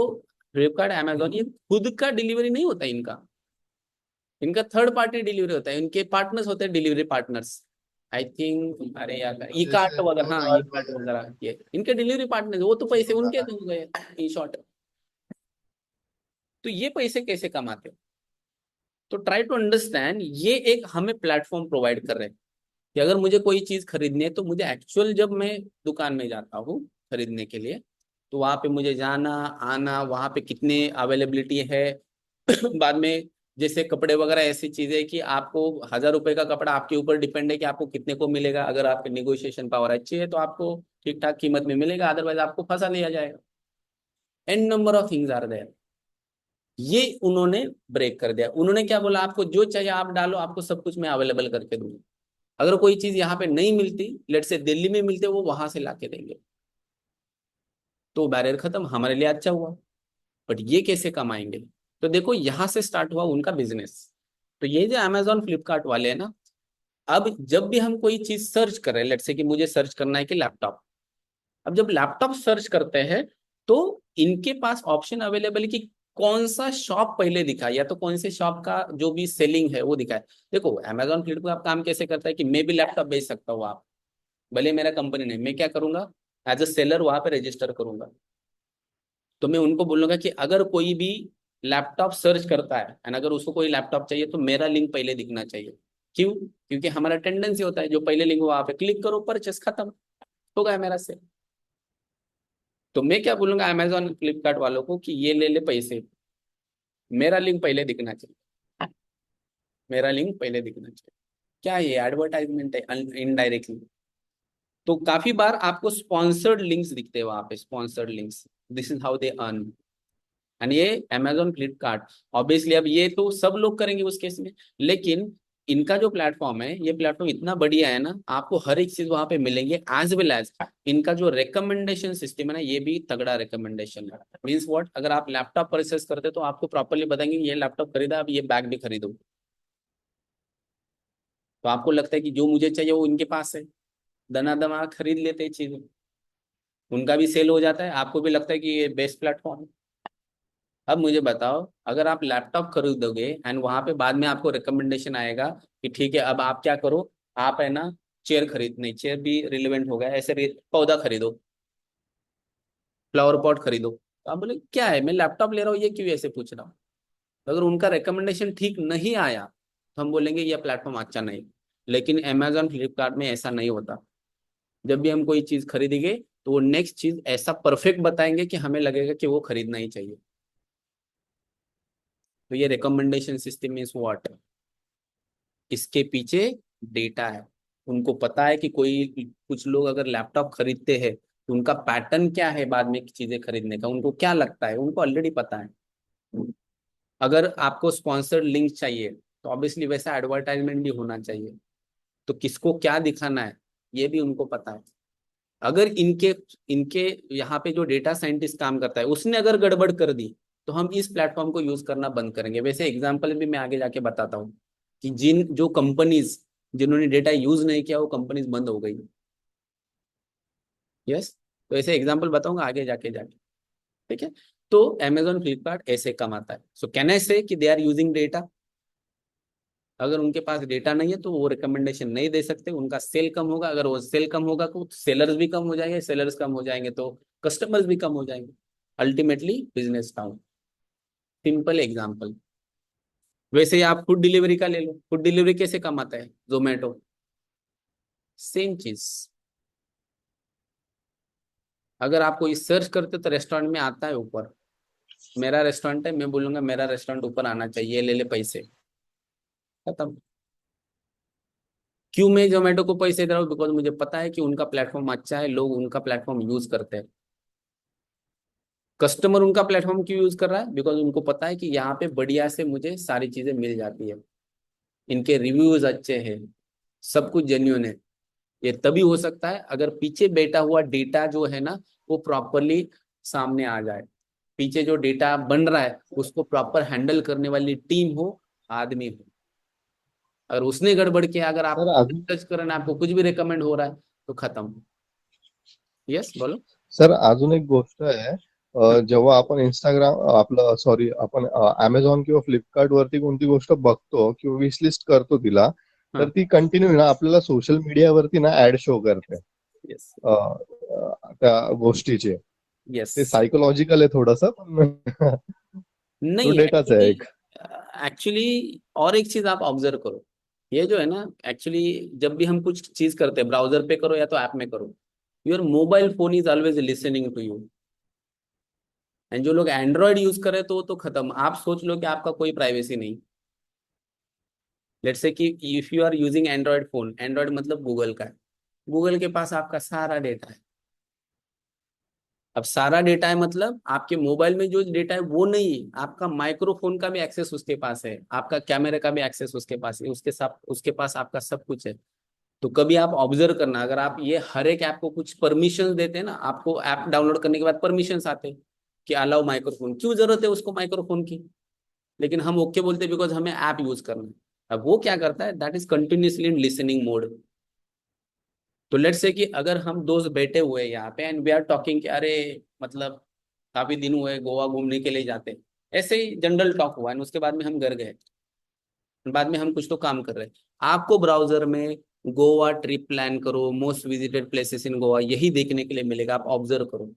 फ्लिपकार्ट अमेजोन ये खुद का डिलीवरी नहीं होता इनका, इनका थर्ड पार्टी डिलीवरी होता है, इनके पार्टनर्स होते हैं डिलीवरी पार्टनर्स। आई थिंक, अरे यार ई कार्ट जैसे वगैरह, हाँ ई फ्लिपकार्ट कार्ट वगैरह, वगैरह, ये इनके डिलीवरी पार्टनर्स, वो तो पैसे उनके वगैरह। तो हो गए इन शॉर्ट। तो ये पैसे कैसे कमाते हो? तो ट्राई टू अंडरस्टैंड, ये एक हमें प्लेटफॉर्म प्रोवाइड कर रहे हैं कि अगर मुझे कोई चीज खरीदनी है तो मुझे एक्चुअल, जब मैं दुकान में जाता हूँ खरीदने के लिए, तो वहां पे मुझे जाना आना, वहां पे कितने अवेलेबिलिटी है बाद में जैसे कपड़े वगैरह ऐसी चीजें कि आपको 1,000 रुपए का कपड़ा आपके ऊपर डिपेंड है कि आपको कितने को मिलेगा, अगर आपकी निगोशिएशन पावर अच्छी है तो आपको ठीक ठाक कीमत में मिलेगा, अदरवाइज आपको फंसा लिया जाएगा। N number of things are there, ये उन्होंने ब्रेक कर दिया। उन्होंने क्या बोला, आपको जो चाहिए आप डालो, आपको सब कुछ मैं अवेलेबल करके दूंगा। अगर कोई चीज यहाँ पे नहीं मिलती, लेट से दिल्ली में मिलते, वो वहां से लाके देंगे, तो बैरियर खत्म, हमारे लिए अच्छा हुआ। बट ये कैसे कमाएंगे? तो देखो यहाँ से स्टार्ट हुआ उनका बिजनेस। तो ये जो अमेजोन फ्लिपकार्ट वाले हैं ना, अब जब भी हम कोई चीज सर्च कर रहे हैं, लेट से कि मुझे सर्च करना है कि लैपटॉप, अब जब लैपटॉप सर्च करते हैं तो इनके पास ऑप्शन अवेलेबल है कि कौन सा शॉप पहले दिखा, या तो कौन से शॉप का जो भी सेलिंग है वो दिखाए। देखो अमेजोन फ्लिपकार्ट काम कैसे करता है कि मैं भी लैपटॉप बेच सकता हूँ, आप भले मेरा कंपनी नहीं, मैं क्या करूंगा, एज अ सेलर वहां पे रजिस्टर करूंगा। तो मैं उनको बोलूंगा कि अगर कोई भी लैपटॉप सर्च करता है एंड अगर उसको कोई लैपटॉप चाहिए तो मेरा लिंक पहले दिखना चाहिए। क्यों? क्योंकि हमारा टेंडेंसी होता है जो पहले लिंक वहां पे क्लिक करो, परचेस खत्म हो गया मेरा से। तो मैं क्या बोलूंगा अमेजोन फ्लिपकार्ट वालों को कि ये ले ले पैसे, मेरा लिंक पहले दिखना चाहिए, मेरा लिंक पहले दिखना चाहिए। क्या ये एडवर्टाइजमेंट है इनडायरेक्टली? तो काफी बार आपको स्पॉन्सर्ड लिंक्स दिखते हैं वहां पे, sponsored links, this is how they earn. And ये अमेजोन फ्लिपकार्ट, ऑब्वियसली अब ये तो सब लोग करेंगे उस केस में, लेकिन इनका जो प्लेटफॉर्म है, ये प्लेटफॉर्म इतना बढ़िया है ना, आपको हर एक चीज वहां पे मिलेंगे, एज वेल एज इनका जो रिकमेंडेशन सिस्टम है ना, ये भी तगड़ा रिकमेंडेशन है। मीन्स व्हाट, अगर आप लैपटॉप परचेस करते तो आपको प्रॉपरली बताएंगे ये लैपटॉप खरीदा, अब ये बैग भी खरीदो। तो आपको लगता है कि जो मुझे चाहिए वो इनके पास है, दना खरीद लेते हैं चीजें, उनका भी सेल हो जाता है, आपको भी लगता है कि ये बेस्ट प्लेटफॉर्म है। अब मुझे बताओ, अगर आप लैपटॉप खरीदोगे एंड वहां पे बाद में आपको रिकमेंडेशन आएगा कि ठीक है अब आप क्या करो, आप है ना चेयर खरीद, नहीं चेयर भी रिलेवेंट होगा, ऐसे पौधा खरीदो, फ्लावर पॉट खरीदो, तो आप बोले क्या है मैं लैपटॉप ले रहा हूँ, ये क्यों ऐसे पूछ रहा हूँ? तो अगर उनका रिकमेंडेशन ठीक नहीं आया तो हम बोलेंगे ये प्लेटफॉर्म अच्छा नहीं। लेकिन अमेजोन फ्लिपकार्ट में ऐसा नहीं होता, जब भी हम कोई चीज खरीदेंगे तो वो नेक्स्ट चीज ऐसा परफेक्ट बताएंगे कि हमें लगेगा कि वो खरीदना ही चाहिए। तो ये रिकमेंडेशन सिस्टम इज व्हाट, इसके पीछे डेटा है। उनको पता है कि कोई, कुछ लोग अगर लैपटॉप खरीदते हैं तो उनका पैटर्न क्या है बाद में चीजें खरीदने का, उनको क्या लगता है, उनको ऑलरेडी पता है। अगर आपको स्पॉन्सर्ड लिंक चाहिए तो ऑब्वियसली वैसा एडवर्टाइजमेंट भी होना चाहिए, तो किसको क्या दिखाना है ये भी उनको पता है। अगर इनके इनके यहाँ पे जो डेटा साइंटिस्ट काम करता है उसने अगर गड़बड़ कर दी तो हम इस प्लेटफॉर्म को यूज करना बंद करेंगे। वैसे एग्जांपल भी मैं आगे जाके बताता हूँ कि जिन जो कंपनीज जिन्होंने डेटा यूज नहीं किया वो कंपनीज बंद हो गई। यस, तो ऐसे एग्जांपल बताऊंगा आगे जाके। ठीक है, तो अमेजोन फ्लिपकार्ट ऐसे कमाता है। सो कैन आई से कि दे आर यूजिंग डेटा? अगर उनके पास डेटा नहीं है तो वो रिकमेंडेशन नहीं दे सकते, उनका सेल कम होगा, अगर वो सेल कम होगा तो सेलर्स भी कम हो जाएंगे, सेलर्स कम हो जाएंगे तो कस्टमर्स भी कम हो जाएंगे, ultimately business down. Simple example. वैसे ही आप फूड डिलीवरी का ले लो, फूड डिलीवरी कैसे कमाता है जोमेटो? सेम चीज, अगर आप कोई सर्च करते तो रेस्टोरेंट में आता है ऊपर, मेरा रेस्टोरेंट है, मैं बोलूंगा मेरा रेस्टोरेंट ऊपर आना चाहिए, ले ले पैसे, खत्म। क्यों मैं जोमेटो को पैसे दे रहा हूँ? बिकॉज मुझे पता है कि उनका प्लेटफॉर्म अच्छा है, लोग उनका प्लेटफॉर्म यूज करते हैं। कस्टमर उनका प्लेटफॉर्म क्यों यूज कर रहा है? बिकॉज उनको पता है कि यहाँ पे बढ़िया से मुझे सारी चीजें मिल जाती है, इनके रिव्यूज अच्छे हैं, सब कुछ जेन्युइन है। ये तभी हो सकता है अगर पीछे बैठा हुआ डेटा जो है ना वो प्रॉपरली सामने आ जाए, पीछे जो डेटा बन रहा है उसको प्रॉपर हैंडल करने वाली टीम हो, आदमी हो। अगर उसने गड़बड़ किया, अगर आप सर अजून सर्च करें आपको कुछ भी रेकमेंड हो रहा है तो खत्म। यस बोलो। सर अजून एक गोष्ट आहे, जेव्हा आपण इंस्टाग्राम आपलं सॉरी आपण अमेझॉन किंवा फ्लिपकार्ट वरती कोणती गोष्ट बघतो किंवा विश लिस्ट करतो तिला, तर हाँ। ती कंटिन्यू ना आपल्याला सोशल मीडियावरती ना ऍड शो करते यस। त्या गोष्टीचे. यस। ते सायकोलॉजिकल आहे थोडस पण तो नहीं डेटाच आहे एक्चुअली, एक. एक्चुअली और एक चीज आप ऑब्जर्व करो, ये जो है ना एक्चुअली, जब भी हम कुछ चीज करते हैं ब्राउजर पे करो या तो ऐप में करो, your mobile phone is always listening to you. And जो लोग एंड्रॉयड यूज करे तो खत्म, आप सोच लो कि आपका कोई प्राइवेसी नहीं। लेट्स से कि if you are using Android phone, Android मतलब गूगल का है, गूगल के पास आपका सारा डेटा है। अब सारा डेटा है मतलब आपके मोबाइल में जो डेटा है वो नहीं, आपका माइक्रोफोन का भी एक्सेस उसके पास है, आपका कैमरे का भी एक्सेस उसके पास है, उसके साथ उसके पास आपका सब कुछ है। तो कभी आप ऑब्जर्व करना, अगर आप ये हर एक ऐप को कुछ परमिशन देते हैं ना, आपको ऐप डाउनलोड करने के बाद परमिशन आते हैं कि अलाउ माइक्रोफोन, क्यों जरूरत है उसको माइक्रोफोन की, लेकिन हम ओके बोलते हैं बिकॉज हमें ऐप यूज करना है। अब वो क्या करता है, that is continuously in listening mode. तो लेट्स से कि अगर हम दोस्त बैठे हुए हैं यहाँ पे एंड वी आर टॉकिंग कि अरे मतलब काफी दिन हुए गोवा घूमने के लिए जाते, ऐसे ही जनरल टॉक हुआ है, उसके बाद में हम घर गए, बाद में हम कुछ तो काम कर रहे हैं, आपको ब्राउजर में गोवा ट्रिप प्लान करो, most visited places in Goa, यही देखने के लिए मिलेगा। आप ऑब्जर्व करो,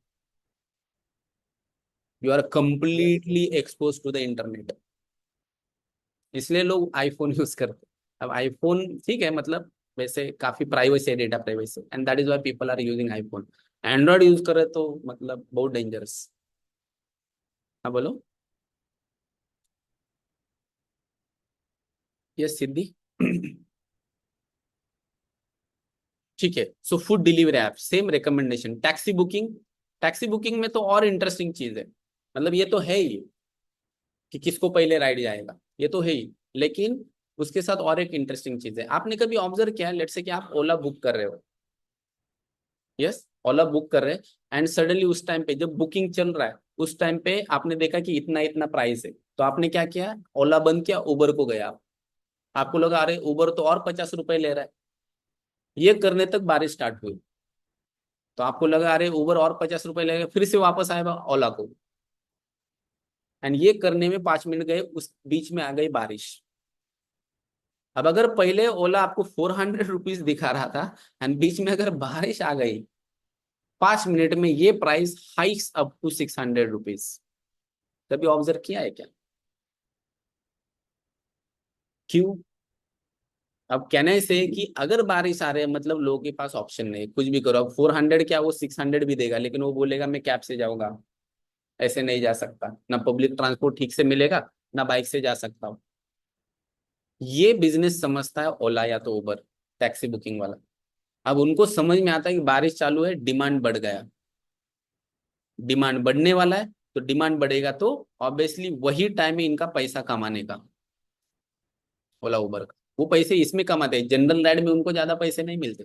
you are completely expose to the internet. इसलिए लोग आईफोन यूज करते हैं। अब आईफोन ठीक है, मतलब वैसे काफी प्राइवेसी है, data privacy, and that is why people are using iPhone. Android use करे तो मतलब बहुत डेंजरस। हाँ बोलो। यस सिद्धि। ठीक है, so food delivery app same recommendation, taxi booking, taxi booking में तो और इंटरेस्टिंग चीज है, मतलब ये तो है ही कि किसको पहले राइड जाएगा, ये तो है ही, लेकिन उसके साथ और एक इंटरेस्टिंग चीज है। आपने कभी ऑब्जर्व किया, लेट्स से कि आप ओला बुक कर रहे हो, यस ओला बुक कर रहे हैं एंड सडनली उस टाइम पे जब बुकिंग चल रहा है, उस टाइम पे आपने देखा कि इतना इतना प्राइस है, तो आपने क्या किया, ओला बंद किया, उबर को गया। आपको लगा अरे उबर तो और 50 रुपए ले रहा है, ये करने तक बारिश स्टार्ट हुई, तो आपको लगा अरे उबर और 50 रुपए लगेगा, फिर से वापस आएगा ओला को, एंड ये करने में 5 मिनट गए, उस बीच में आ गई बारिश। अब अगर पहले ओला आपको 400 रुपीज दिखा रहा था एंड बीच में अगर बारिश आ गई, 5 मिनट में ये price hikes up to 600 rupees. कभी ऑब्जर्व किया है क्या? क्यों? अब कहने से कि अगर बारिश आ रही है मतलब लोगों के पास ऑप्शन नहीं, कुछ भी करो, अब 400 क्या वो 600 भी देगा, लेकिन वो बोलेगा मैं कैब से जाऊंगा, ऐसे नहीं जा सकता, ना पब्लिक ट्रांसपोर्ट ठीक से मिलेगा, ना बाइक से जा सकता हूँ। ये बिजनेस समझता है ओला या तो उबर, टैक्सी बुकिंग वाला। अब उनको समझ में आता है कि बारिश चालू है, डिमांड बढ़ गया, डिमांड बढ़ने वाला है, तो डिमांड बढ़ेगा तो ऑब्वियसली वही टाइम है इनका पैसा कमाने का, ओला उबर का। वो पैसे इसमें कमाते हैं, जनरल राइड में उनको ज्यादा पैसे नहीं मिलते,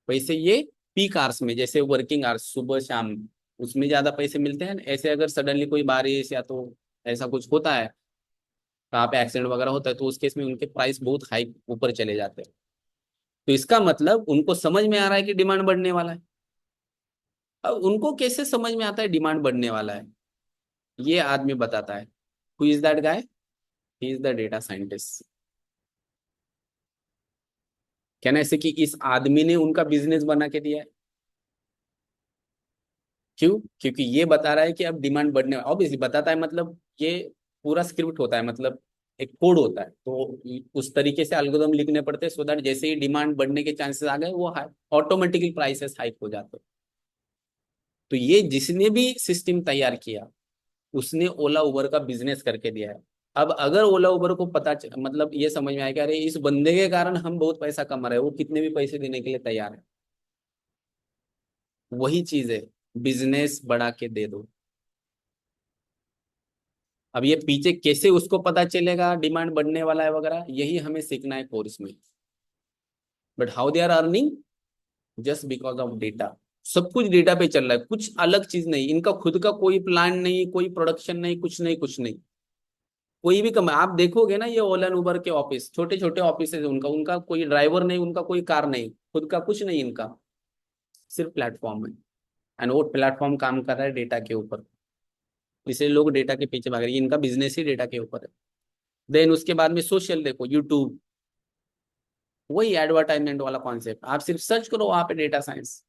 पैसे ये पीक आवर्स में, जैसे वर्किंग आवर्स सुबह शाम, उसमें ज्यादा पैसे मिलते हैं। ऐसे अगर सडनली कोई बारिश या तो ऐसा कुछ होता है, कहाँ पे एक्सीडेंट वगैरह होता है, तो उस केस में उनके प्राइस बहुत हाई ऊपर चले जाते हैं। तो इसका मतलब उनको समझ में आ रहा है कि डिमांड बढ़ने वाला है। अब उनको कैसे समझ में आता है डिमांड बढ़ने वाला है? ये आदमी बताता है। Who is that guy? He is the data scientist. कहना ऐसे कि इस आदमी ने उनका बिजनेस बना के दिया है। क्यों? क्योंकि ये बता रहा है कि अब डिमांड बढ़ने, ऑब्वियसली बताता है, मतलब ये पूरा स्क्रिप्ट होता है, मतलब एक कोड होता है, तो उस तरीके से एल्गोरिथम लिखने पड़ते हैं सो दैट जैसे ही डिमांड बढ़ने के चांसेस आ गए वो ऑटोमेटिकली प्राइसेस हाइक हो जाते हैं। तो ये जिसने भी सिस्टम तैयार किया उसने ओला उबर का बिजनेस करके दिया है। अब अगर ओला उबर को मतलब ये समझ में आया कि अरे इस बंदे के कारण हम बहुत पैसा कमा रहे हैं, वो कितने भी पैसे देने के लिए तैयार है। वही चीज है, बिजनेस बढ़ा के दे दो। अब ये पीछे कैसे उसको पता चलेगा डिमांड बढ़ने वाला है वगैरह, यही हमें सीखना है कोर्स में। But how they are earning? Just because of data. सब कुछ डेटा पे चल रहा है, कुछ अलग चीज नहीं, इनका खुद का कोई प्लान नहीं, कोई प्रोडक्शन नहीं, कुछ नहीं कुछ नहीं। कोई भी कम, आप देखोगे ना ये ओला उबर के ऑफिस, छोटे छोटे ऑफिस है उनका, उनका कोई ड्राइवर नहीं, उनका कोई कार नहीं, खुद का कुछ नहीं इनका, सिर्फ प्लेटफॉर्म है। एंड वो प्लेटफॉर्म काम कर रहा है डेटा के ऊपर, इसलिए लोग डेटा के पीछे भाग रहे हैं, इनका बिजनेस ही डेटा के ऊपर है। देन उसके बाद में सोशल देखो, यूट्यूब, वही एडवर्टाइजमेंट वाला कॉन्सेप्ट, आप सिर्फ सर्च करो वहां पे डेटा साइंस,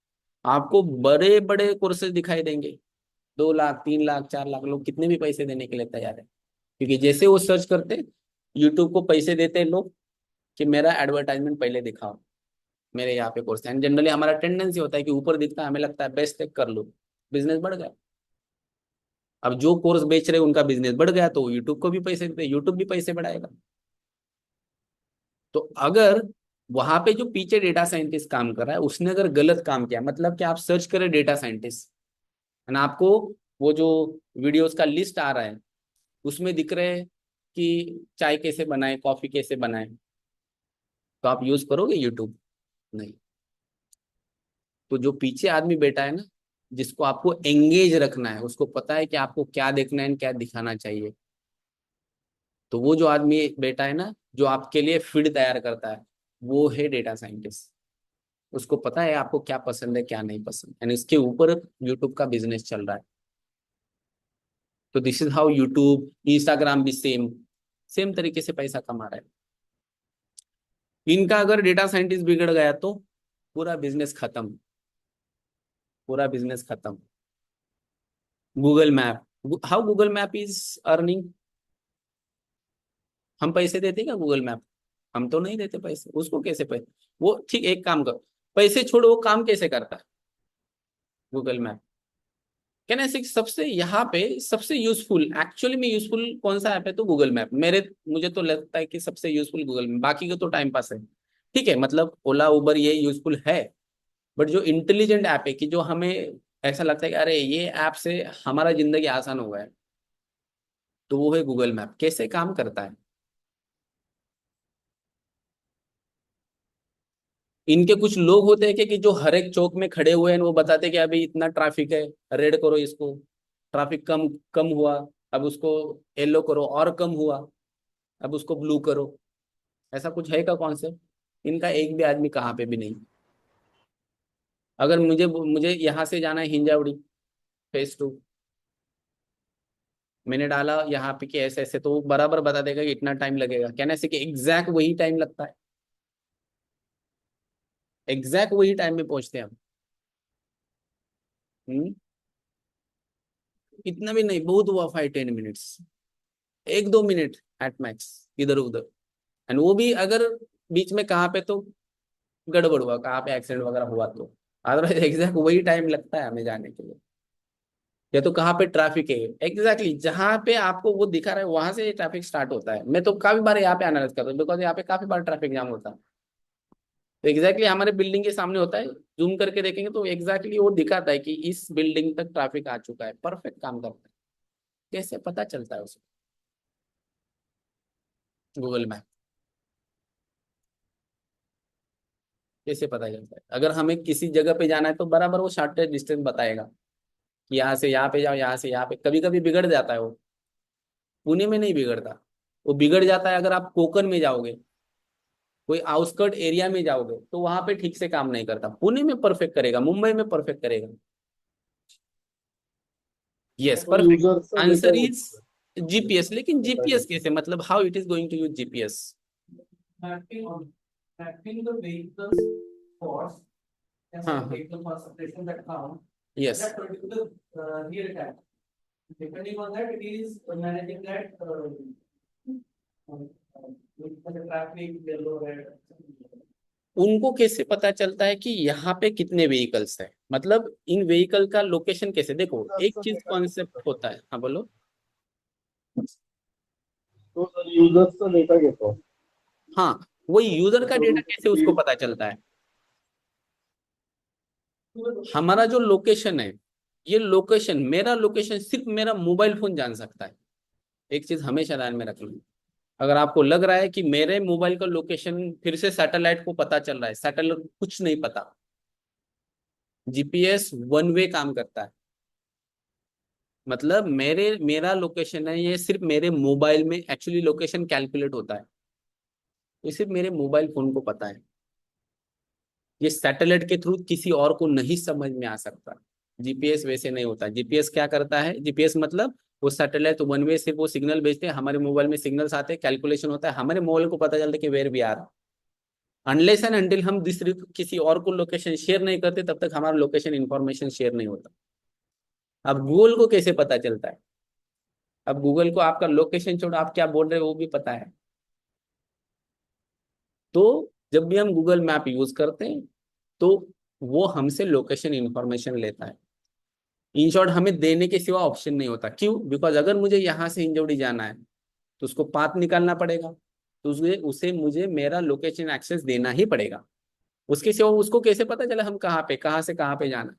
आपको बड़े बड़े कोर्सेज दिखाई देंगे, 2 लाख 3 लाख 4 लाख, लोग कितने भी पैसे देने के लिए तैयार है, क्योंकि जैसे वो सर्च करते, यूट्यूब को पैसे देते हैं लोग कि मेरा एडवर्टाइजमेंट पहले दिखाओ, मेरे यहाँ पे कोर्स। एंड जनरली हमारा टेंडेंसी होता है कि ऊपर दिखता है, हमें लगता है बेस्ट है, कर लो, बिजनेस बढ़ गया। अब जो कोर्स बेच रहे हैं उनका बिजनेस बढ़ गया, तो यूट्यूब को भी पैसे देते, यूट्यूब भी पैसे बढ़ाएगा। तो अगर वहां पे जो पीछे डेटा साइंटिस्ट काम कर रहा है, उसने अगर गलत काम किया, मतलब कि आप सर्च करें डेटा साइंटिस्ट, है ना, आपको वो जो वीडियोस का लिस्ट आ रहा है उसमें दिख रहे हैं कि चाय कैसे बनाए, कॉफी कैसे बनाए, तो आप यूज करोगे यूट्यूब? नहीं। तो जो पीछे आदमी बैठा है ना, जिसको आपको एंगेज रखना है, उसको पता है कि आपको क्या देखना है क्या दिखाना चाहिए, तो वो जो आदमी बैठा है ना, जो आपके लिए फीड तैयार करता है, वो है डेटा साइंटिस्ट। उसको पता है आपको क्या पसंद है क्या नहीं पसंद, एंड इसके ऊपर यूट्यूब का बिजनेस चल रहा है। तो this is how YouTube, Instagram भी सेम सेम तरीके से पैसा कमा रहा है। इनका अगर डेटा साइंटिस्ट बिगड़ गया तो पूरा बिजनेस खत्म, पूरा बिजनेस खत्म। Google map, how Google map is earning? हम पैसे देते क्या गूगल मैप? हम तो नहीं देते पैसे उसको, कैसे पैसे? वो ठीक, एक काम करो, पैसे छोड़ो, वो काम कैसे करता है गूगल मैप? कहने से सबसे यहाँ पे सबसे यूजफुल, एक्चुअली में यूजफुल कौन सा ऐप है तो गूगल मैप, मुझे तो लगता है कि सबसे यूजफुल गूगल मैप, बाकी का तो टाइम पास है। ठीक है, मतलब ओला उबर ये यूजफुल है, बट जो इंटेलिजेंट ऐप है कि जो हमें ऐसा लगता है कि अरे ये ऐप से हमारा जिंदगी आसान हो गया है, तो वो है गूगल मैप। कैसे काम करता है? इनके कुछ लोग होते हैं कि जो हर एक चौक में खड़े हुए हैं, वो बताते हैं कि अभी इतना ट्रैफिक है, रेड करो इसको, ट्रैफिक कम कम हुआ, अब उसको येलो करो, और कम हुआ, अब उसको ब्लू करो। ऐसा कुछ है का कॉन्सेप्ट? इनका एक भी आदमी कहाँ पे भी नहीं। अगर मुझे मुझे यहाँ से जाना है हिंजावड़ी फेज 2, मैंने डाला यहाँ पे कि ऐसे ऐसे, तो वो बराबर बता देगा कि इतना टाइम लगेगा, कहने से कि एग्जैक्ट वही टाइम लगता है, एग्जैक्ट वही टाइम में पहुंचते हैं हम। हम्म, इतना भी नहीं, बहुत हुआ 5-10 मिनट्स, 1-2 मिनट एट मैक्स इधर उधर। एंड वो भी अगर बीच में कहाँ पे तो गड़बड़ हुआ, कहाँ पे एक्सीडेंट वगैरह हुआ तो, अदरवाइज एग्जैक्ट वही टाइम लगता है हमें जाने के लिए। या तो कहाँ पे ट्रैफिक है, एग्जैक्टली जहाँ पे आपको वो दिखा रहा है वहां से ट्रैफिक स्टार्ट होता है। मैं तो काफी बार यहाँ पे एनालाइज करता हूँ, बिकॉज यहाँ पे काफी बार ट्रैफिक जाम होता है, तो एग्जैक्टली हमारे बिल्डिंग के सामने होता है, जूम करके देखेंगे तो एग्जैक्टली वो दिखाता है कि इस बिल्डिंग तक ट्रैफिक आ चुका है, परफेक्ट काम करता है। कैसे पता चलता है उसको? Google map. कैसे पता चलता है? अगर हमें किसी जगह पे जाना है तो बराबर वो शॉर्टेस्ट डिस्टेंस बताएगा कि यहाँ से यहाँ पे जाओ, यहाँ से यहाँ पे। कभी कभी बिगड़ जाता है वो, पुणे में नहीं बिगड़ता, वो बिगड़ जाता है अगर आप कोकण में जाओगे, कोई आउटस्कर्ट एरिया में जाओगे, तो वहां पे ठीक से काम नहीं करता। पुणे में परफेक्ट करेगा, मुंबई में परफेक्ट करेगा। यस, तो परफेक्ट युजर्सचा डेटा आंसर इज घेतो जीपीएस। लेकिन डेटा जीपीएस घेतो कैसे, मतलब how it is going to use GPS? Mapping on mapping the vehicles spots as हाँ a हाँ, vehicle concentration that count yes. that particular real time. Depending on that, it is managing that with the traffic, yellow, red. उनको कैसे पता चलता है कि यहाँ पे कितने व्हीकल्स है, मतलब इन व्हीकल का लोकेशन कैसे? देखो, एक युजर्सचा चीज डेटा कॉन्सेप्ट घेतो होता है, हाँ बोलो। तो सर युजर्सचा डेटा घेतो हाँ, वही यूजर का डेटा त्याच्यावरून कैसे उसको पता चलता है? हमारा जो लोकेशन है, ये लोकेशन, मेरा लोकेशन सिर्फ मेरा मोबाइल फोन जान सकता है। एक चीज हमेशा ध्यान में रखना, अगर आपको लग रहा है कि मेरे मोबाइल का लोकेशन फिर से सैटेलाइट को पता चल रहा है, सैटेलाइट को कुछ नहीं पता। जीपीएस वन वे काम करता है, मतलब मेरा लोकेशन है, ये सिर्फ मेरे मोबाइल में एक्चुअली लोकेशन कैलकुलेट होता है, ये सिर्फ मेरे मोबाइल फोन को पता है। ये सैटेलाइट के थ्रू किसी और को नहीं समझ में आ सकता। जीपीएस वैसे नहीं होता। जीपीएस क्या करता है, जीपीएस मतलब वो सैटेलाइट वन वे सिर्फ वो सिग्नल भेजते हैं, हमारे मोबाइल में सिग्नल्स आते हैं, कैलकुलेशन होता है, हमारे मोबाइल को पता चलता है कि where we are. Unless and until हम दूसरे किसी और को लोकेशन शेयर नहीं करते, तब तक हमारा लोकेशन इन्फॉर्मेशन शेयर नहीं होता। अब गूगल को कैसे पता चलता है? अब गूगल को आपका लोकेशन छोड़ो, आप क्या बोल रहे हो वो भी पता है। तो जब भी हम गूगल मैप यूज करते हैं तो वो हमसे लोकेशन इंफॉर्मेशन लेता है। इन शॉर्ट हमें देने के सिवा ऑप्शन नहीं होता। क्यों? बिकॉज अगर मुझे यहाँ से हिंजौड़ी जाना है तो उसको पाथ निकालना पड़ेगा, तो उसे उसे मुझे मेरा लोकेशन एक्सेस देना ही पड़ेगा। उसके सिवा उसको कैसे पता चला हम कहाँ पे, कहाँ से कहाँ पे जाना है?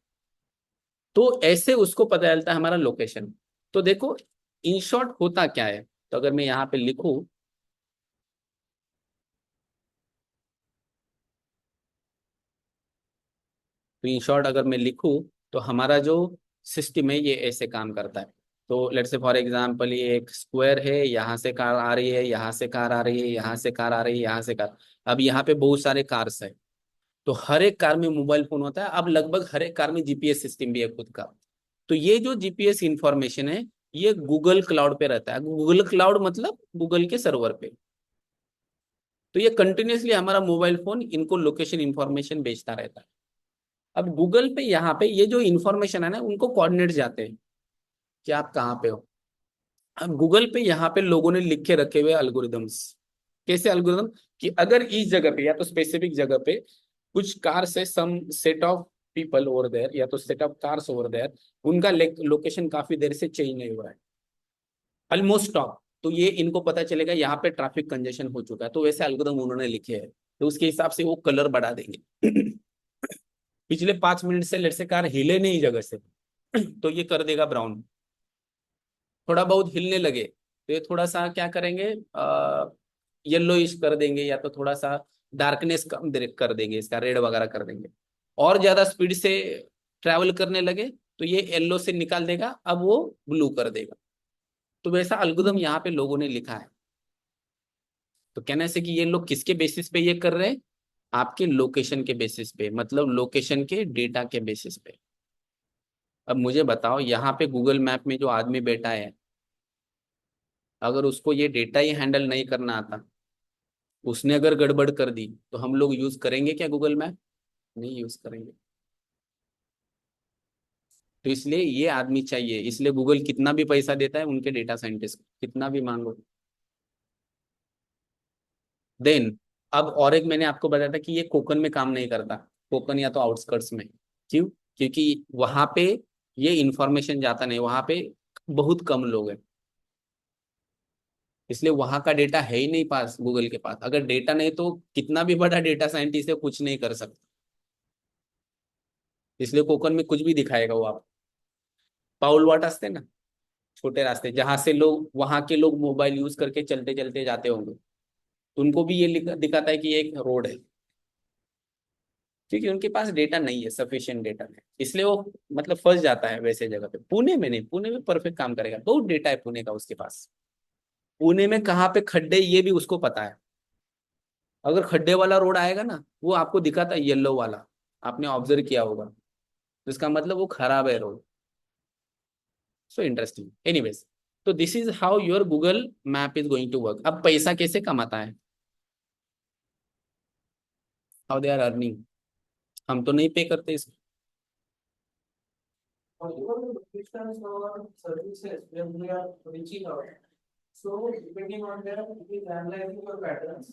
तो ऐसे उसको पता चलता है हमारा लोकेशन। तो देखो इन शॉर्ट होता क्या है, तो अगर मैं यहाँ पे लिखूं, तो इन शॉर्ट अगर मैं लिखूं तो हमारा जो सिस्टम है ये ऐसे काम करता है। तो लेट्स से फॉर एग्जांपल ये एक स्क्वायर है, यहाँ से कार आ रही है, यहाँ से कार आ रही है, यहाँ से कार आ रही है, यहाँ से कार। अब यहाँ पे बहुत सारे कार्स है, तो हर एक कार में मोबाइल फोन होता है। अब लगभग हर एक कार में जीपीएस सिस्टम भी है खुद का। तो ये जो जीपीएस इंफॉर्मेशन है ये गूगल क्लाउड पे रहता है। गूगल क्लाउड मतलब गूगल के सर्वर पे। तो ये कंटिन्यूसली हमारा मोबाइल फोन इनको लोकेशन इंफॉर्मेशन भेजता रहता है। अब गूगल पे यहाँ पे ये जो इन्फॉर्मेशन है ना, उनको कोऑर्डिनेट जाते हैं कि आप कहाँ पे हो। अब गूगल पे यहाँ पे लोगों ने लिख के रखे हुए अल्गोरिदम्स। कैसे अल्गोरिदम? कि अगर इस जगह पे या तो स्पेसिफिक जगह पे कुछ कार से some set of people over there या तो set of cars over there, उनका लोकेशन काफी देर से चेंज नहीं हुआ है, ऑलमोस्ट स्टॉप, तो ये इनको पता चलेगा यहाँ पे ट्रैफिक कंजेशन हो चुका है। तो वैसे एल्गोरिदम उन्होंने लिखे हैं, तो उसके हिसाब से वो कलर बढ़ा देंगे। पिछले 5 मिनट से लेट से कार हिले नहीं जगह से, तो ये कर देगा ब्राउन। थोड़ा बहुत हिलने लगे तो ये थोड़ा सा क्या करेंगे, येलोइश कर देंगे, या तो थोड़ा सा डार्कनेस कम कर देंगे, इसका रेड वगैरह कर देंगे। और ज्यादा स्पीड से ट्रैवल करने लगे तो ये येलो से निकाल देगा, अब वो ब्लू कर देगा। तो वैसा अल्गोरिदम यहाँ पे लोगों ने लिखा है। तो कहने से कि ये लोग किसके बेसिस पे ये कर रहे हैं? आपके लोकेशन के बेसिस पे, मतलब लोकेशन के डेटा के बेसिस पे। अब मुझे बताओ यहाँ पे गूगल मैप में जो आदमी बैठा है, अगर उसको ये डेटा ही हैंडल नहीं करना आता, उसने अगर गड़बड़ कर दी, तो हम लोग यूज करेंगे क्या गूगल मैप? नहीं यूज करेंगे। तो इसलिए ये आदमी चाहिए, इसलिए गूगल कितना भी पैसा देता है उनके डेटा साइंटिस्ट को, कितना भी मांगो। देन अब और एक मैंने आपको बताया था कि ये कोकन में काम नहीं करता, कोकन या तो आउटस्कर्ट्स में। क्यों? क्योंकि वहां पे ये इंफॉर्मेशन जाता नहीं, वहां पे बहुत कम लोग हैं, इसलिए वहां का डेटा है ही नहीं पास गूगल के पास। अगर डेटा नहीं तो कितना भी बड़ा डेटा साइंटिस्ट है कुछ नहीं कर सकता, इसलिए कोकन में कुछ भी दिखाएगा वो आप। पाउल वाट असते ना, छोटे रास्ते जहां से लोग, वहां के लोग मोबाइल यूज करके चलते चलते जाते होंगे, तो उनको भी ये दिखाता है कि ये एक रोड है, क्योंकि उनके पास डेटा नहीं है, सफिशिएंट डेटा नहीं, इसलिए वो मतलब फंस जाता है वैसे जगह पे। पुणे में नहीं, पुणे में परफेक्ट काम करेगा, बहुत डेटा है पुणे का उसके पास। पुणे में कहाँ पे खड्डे ये भी उसको पता है। अगर खड्डे वाला रोड आएगा ना, वो आपको दिखाता है येलो वाला, आपने ऑब्जर्व किया होगा, तो इसका मतलब वो खराब है रोड। So interesting anyways. तो this is how your Google map is going to work. अब पैसा कैसे कमाता है, हाउ दे आर अर्निंग? हम तो नहीं पे करते इसको। Whatever the locations or services where we are reaching out. So depending on that, it is analyzing your patterns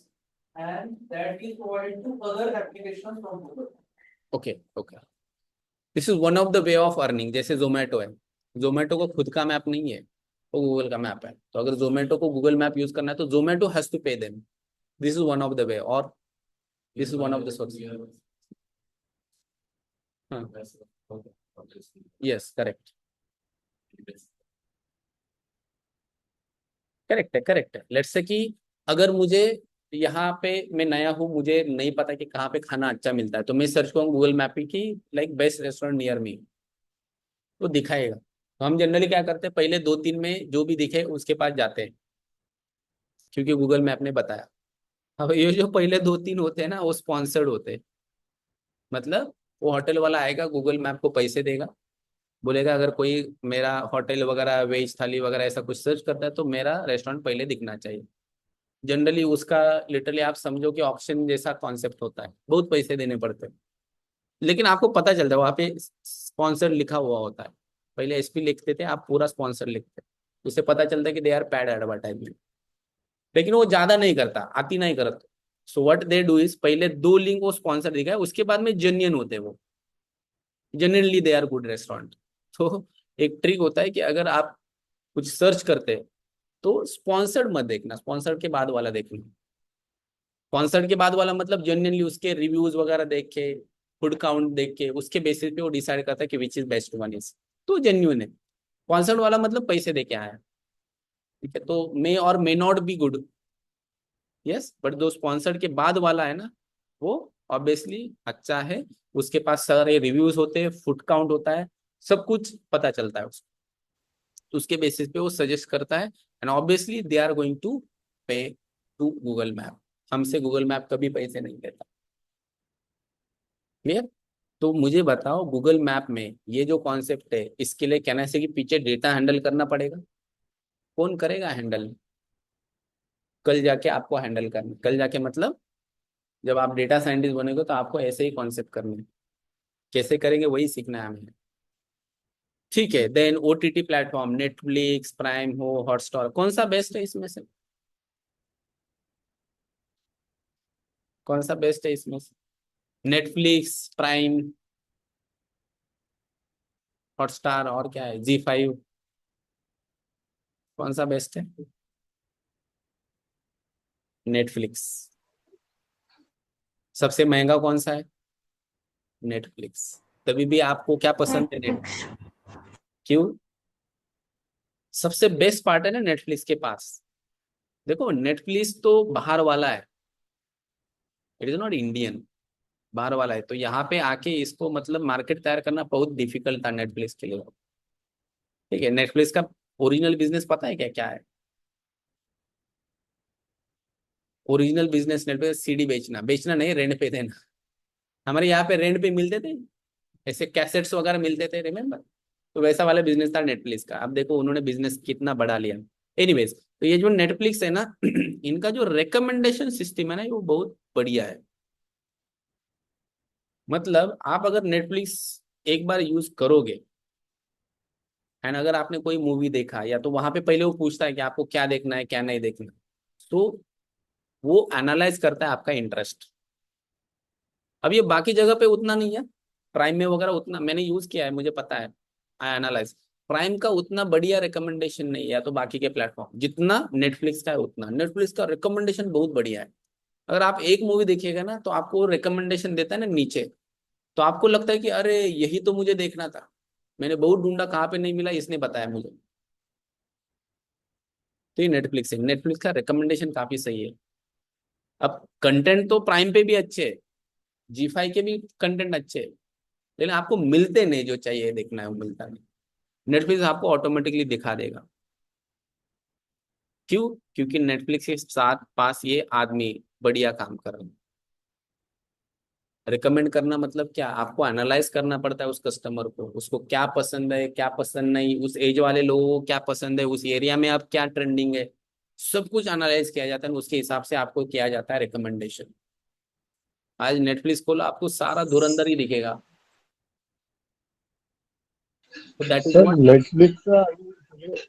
and that is provided to other applications from Google. Okay okay, this is one of the way of earning. जैसे जोमेटो है, जोमेटो को खुद का map नहीं है, वो Google का map है। तो अगर जोमेटो को गूगल मैप यूज करना है तो Zomato has to pay them. This is one of the way, और this is one of the source. Yes correct, correct है, करेक्ट है। लेट्स से कि अगर मुझे यहाँ पे, मैं नया हूँ, मुझे नहीं पता कि कहाँ पे खाना अच्छा मिलता है, तो मैं सर्च करूँ गूगल मैप की like best restaurant near me, तो दिखाएगा। तो हम जनरली क्या करते हैं, पहले 2-3 में जो भी दिखे उसके पास जाते हैं, क्योंकि गूगल मैप ने बताया। अब ये जो पहले 2-3 होते हैं ना, वो स्पॉन्सर्ड होते हैं। मतलब वो होटल वाला आएगा, गूगल मैप को पैसे देगा, बोलेगा अगर कोई मेरा होटल वगैरह वेज थाली वगैरह ऐसा कुछ सर्च करता है तो मेरा रेस्टोरेंट पहले दिखना चाहिए। जनरली उसका लिटरली आप समझो कि ऑप्शन जैसा कॉन्सेप्ट होता है, बहुत पैसे देने पड़ते हैं, लेकिन आपको पता चलता है वहाँ पे स्पॉन्सर लिखा हुआ होता है। पहले एसपी लिखते थे, आप पूरा स्पॉन्सर लिखते, उससे पता चलता है कि दे आर पैड एडवर्टाइजमेंट। लेकिन वो ज्यादा नहीं करता, आती नहीं करता। So what they do is, पहले 2 लिंक वो स्पॉन्सर दिखाए, उसके बाद में जेन्युइन होते हैं वो, generally they are good restaurant. तो एक ट्रिक होता है कि अगर आप कुछ सर्च करते हैं तो स्पॉन्सर्ड मत देखना, स्पॉन्सर्ड के बाद वाला देखना। स्पॉन्सर्ड के बाद वाला मतलब जेन्युइनली उसके रिव्यूज वगैरह देख के, फूड काउंट देख के, उसके बेसिस पे वो डिसाइड करता है कि which is best one is, तो जेन्युइन है। स्पॉन्सर्ड वाला मतलब पैसे दे के आया, ठीक है, तो मे और may not be good, yes, but जो स्पॉन्सर्ड के बाद वाला है ना, वो ऑब्वियसली अच्छा है। उसके पास सारे रिव्यूज होते हैं, फुट काउंट होता है, सब कुछ पता चलता है उसको, तो उसके बेसिस पे वो सजेस्ट करता है, and obviously they are going to pay to Google map. हमसे गूगल मैप कभी पैसे नहीं लेता। क्लियर? तो मुझे बताओ, गूगल मैप में ये जो कॉन्सेप्ट है, इसके लिए कहना है कि पीछे डेटा हैंडल करना पड़ेगा। कौन करेगा हैंडल? कल जाके आपको हैंडल करना, कल जाके मतलब जब आप डेटा साइंटिस्ट बनेगे तो आपको ऐसे ही कॉन्सेप्ट करने हैं। कैसे करेंगे वही सीखना है हमें। ठीक है, then OTT platform, Netflix, prime हो, हॉटस्टार, कौन सा बेस्ट है इसमें से? कौन सा बेस्ट है इसमें से? नेटफ्लिक्स, प्राइम, हॉटस्टार, और क्या है, जी5, कौन सा बेस्ट है? नेटफ्लिक्स। सबसे महंगा कौन सा है? नेटफ्लिक्स। तभी भी आपको क्या पसंद है नेट? Netflix. क्यों? सबसे बेस्ट पार्ट है ना नेटफ्लिक्स के पास। देखो नेटफ्लिक्स तो बाहर वाला है, इट इज नॉट इंडियन, बाहर वाला है, तो यहाँ पे आके इसको मतलब मार्केट तैयार करना बहुत डिफिकल्ट था नेटफ्लिक्स के लिए। ठीक है, नेटफ्लिक्स का ओरिजिनल बिजनेस पता है क्या क्या है? ओरिजिनल बिजनेस नेटफ्लिक्स सीडी बेचना, बेचना नहीं, रेंट पे देना। हमारे यहाँ पे रेंट पे मिलते थे, ऐसे कैसेट्स वगैरह मिलते थे, रिमेम्बर? तो वैसा वाला बिजनेस था नेटफ्लिक्स का। अब देखो उन्होंने बिजनेस कितना बढ़ा लिया। एनीवेज, तो ये जो नेटफ्लिक्स है ना, इनका जो रिकमेंडेशन सिस्टम है ना, वो बहुत बढ़िया है। मतलब आप अगर नेटफ्लिक्स एक बार यूज करोगे, एंड अगर आपने कोई मूवी देखा, या तो वहां पे पहले वो पूछता है कि आपको क्या देखना है क्या नहीं देखना, तो वो एनालाइज करता है आपका इंटरेस्ट। अब ये बाकी जगह पे उतना नहीं है, प्राइम में वगैरह उतना मैंने यूज किया है, मुझे पता है, आई एनालाइज। प्राइम का उतना बढ़िया रिकमेंडेशन नहीं है, या तो बाकी के प्लेटफॉर्म जितना नेटफ्लिक्स का है उतना। नेटफ्लिक्स का रिकमेंडेशन बहुत बढ़िया है। अगर आप एक मूवी देखिएगा ना, तो आपको रिकमेंडेशन देता है ना नीचे, तो आपको लगता है कि अरे यही तो मुझे देखना था, मैंने बहुत ढूंढा, कहाँ पे नहीं मिला, इसने बताया मुझे। तो ये नेटफ्लिक्स है, नेटफ्लिक्स का रिकमेंडेशन काफी सही है। अब कंटेंट तो प्राइम पे भी अच्छे है, जी5 के भी कंटेंट अच्छे है, लेकिन आपको मिलते नहीं, जो चाहिए देखना है वो मिलता नहीं। नेटफ्लिक्स आपको ऑटोमेटिकली दिखा देगा। क्यों? क्योंकि नेटफ्लिक्स के साथ पास ये आदमी बढ़िया काम कर रहे हैं। रिकमेंड करना मतलब क्या, आपको एनालाइज करना पड़ता है उस कस्टमर को, उसको क्या पसंद है क्या पसंद नहीं, उस एज वाले लोगों को क्या पसंद है, उस एरिया में अब क्या ट्रेंडिंग है, सब कुछ एनालाइज किया जाता है, उसके हिसाब से आपको किया जाता है रिकमेंडेशन। आज नेटफ्लिक्स खोलो, आपको सारा धुरंधर ही दिखेगा। तो दैट इज सर व्हाट। नेटफ्लिक्सचा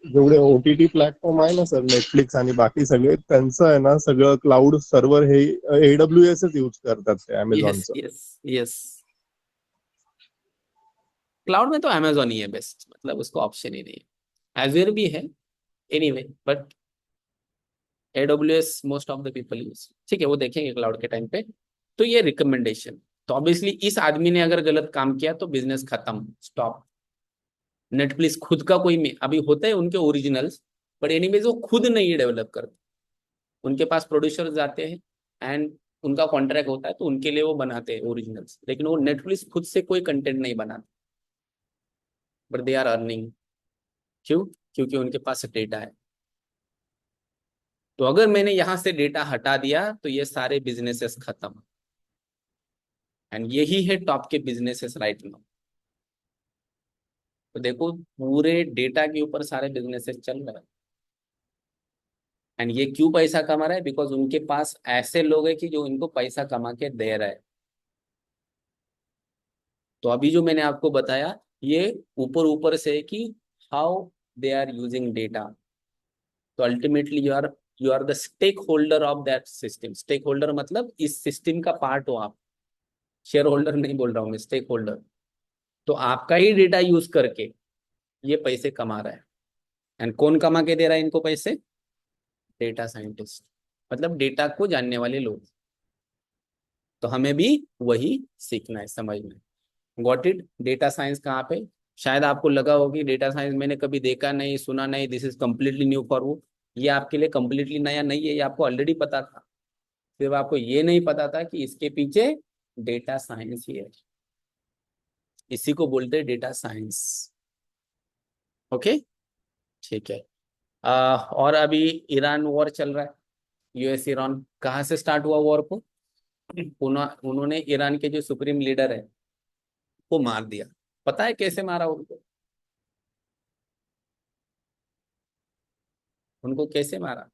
जेवढे ओटीटी प्लॅटफॉर्म आहे ना सर, नेटफ्लिक्स आणि बाकी सगळे, त्यांचं आहे ना सगळं क्लाउड सर्व्हर हे AWS यूज करतात ते यस अमेझॉनचं. यस यस, क्लाउड में तो अमेजोन ही है बेस्ट, मतलब उसको ऑप्शन ही नहीं है। एजूर भी है, anyway, but AWS most of the people use. ठीक है, वो देखेंगे क्लाउड के टाइम पे। तो ये रिकमेंडेशन, तो ऑब्वियसली इस आदमी ने अगर गलत काम किया तो बिजनेस खत्म, स्टॉप। नेटफ्लिक्स खुद का कोई अभी होता है उनके ओरिजिनल्स, बट एनीवेज वो खुद नहीं डेवलप करते, उनके पास प्रोड्यूसर जाते हैं, एंड उनका कॉन्ट्रैक्ट होता है, तो उनके लिए वो बनाते हैं ओरिजिनल्स, लेकिन वो नेटफ्लिक्स खुद से कोई कंटेंट नहीं बनाते, बट दे आर अर्निंग। क्यों? क्योंकि उनके पास डेटा है। तो अगर मैंने यहां से डेटा हटा दिया तो ये सारे बिजनेसेस खत्म। एंड यही है टॉप के बिजनेसेस राइट नाउ। तो देखो पूरे डेटा के ऊपर सारे बिजनेसेस चल रहे हैं। एंड ये क्यों पैसा कमा रहा है? बिकॉज उनके पास ऐसे लोग हैं कि जो इनको पैसा कमा के दे रहा है। तो अभी जो मैंने आपको बताया ये ऊपर ऊपर से कि how they are using data. तो ultimately you are the stakeholder of that system. Stakeholder मतलब इस सिस्टम का पार्ट हो आप। शेयर होल्डर नहीं बोल रहा हूं मैं, स्टेक होल्डर। तो आपका ही डेटा यूज करके ये पैसे कमा रहा है। एंड कौन कमा के दे रहा है इनको पैसे? डेटा साइंटिस्ट, मतलब डेटा को जानने वाले लोग। तो हमें भी वही सीखना है, समझ में। Got it? डेटा साइंस कहाँ पे? शायद आपको लगा हो कि डेटा साइंस मैंने कभी देखा नहीं, सुना नहीं, this is completely new for वो। ये आपके लिए कम्प्लीटली नया नहीं है, ये आपको ऑलरेडी पता था। सिर्फ आपको ये नहीं पता था कि इसके पीछे डेटा साइंस ही है। इसी को बोलते हैं डेटा साइंस। ओके, ठीक है। और अभी ईरान वॉर चल रहा है। यूएस ईरान कहाँ से स्टार्ट हुआ वॉर को? उन्होंने ईरान के जो सुप्रीम लीडर है वो मार दिया। पता है कैसे मारा उनको? उनको कैसे मारा?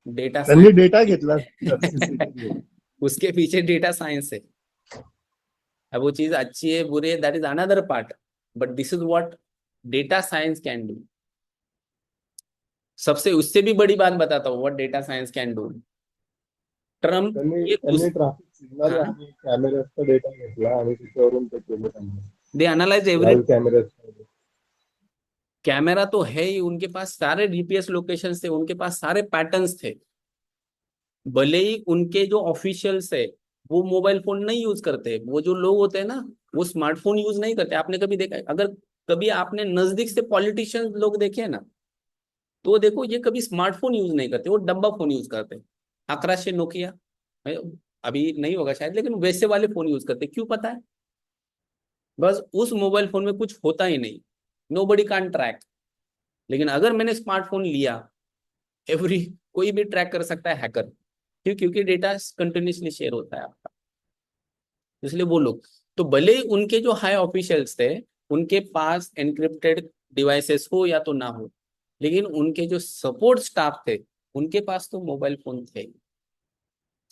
डेटा त्यांनी डेटा घेतला साइंस। उसके पीछे डेटा साइंस है। अब वो चीज अच्छी है बुरी है that is another part, but this is what data science can do. सबसे उससे भी बड़ी बात बताता हूँ what data science can do. Trump त्यांनी ये त्यांनी ट्रॅफिक सिग्नल हाँ, आणि कॅमेऱ्याचा डेटा घेतला आणि त्याच्यावरून ते केलं त्यांनी दे एनालाइज एवरी। लाईव्ह कॅमेऱ्याचा कैमरा तो है ही उनके पास, सारे जीपीएस लोकेशन थे उनके पास, सारे पैटर्न्स थे। भले ही उनके जो ऑफिशियल्स है वो मोबाइल फोन नहीं यूज करते, वो जो लोग होते हैं ना वो स्मार्टफोन यूज नहीं करते। आपने कभी देखा है? अगर कभी आपने नजदीक से पॉलिटिशियन लोग देखे हैं ना तो देखो ये कभी स्मार्टफोन यूज नहीं करते, वो डब्बा फोन यूज करते हैं। 1100 नोकिया, अभी नहीं होगा शायद, लेकिन वैसे वाले फोन यूज करते। क्यों पता है? बस उस मोबाइल फोन में कुछ होता ही नहीं, नो बडी कैन ट्रैक। लेकिन अगर मैंने स्मार्टफोन लिया, एवरी कोई भी ट्रैक कर सकता है, हैकर। क्यों? क्योंकि डेटा कंटिन्यूसली शेयर होता है आपका। इसलिए वो लोग तो भले ही उनके जो हाई ऑफिशियल्स थे उनके पास एनक्रिप्टेड डिवाइसेस हो या तो ना हो, लेकिन उनके जो सपोर्ट स्टाफ थे उनके पास तो मोबाइल फोन थे।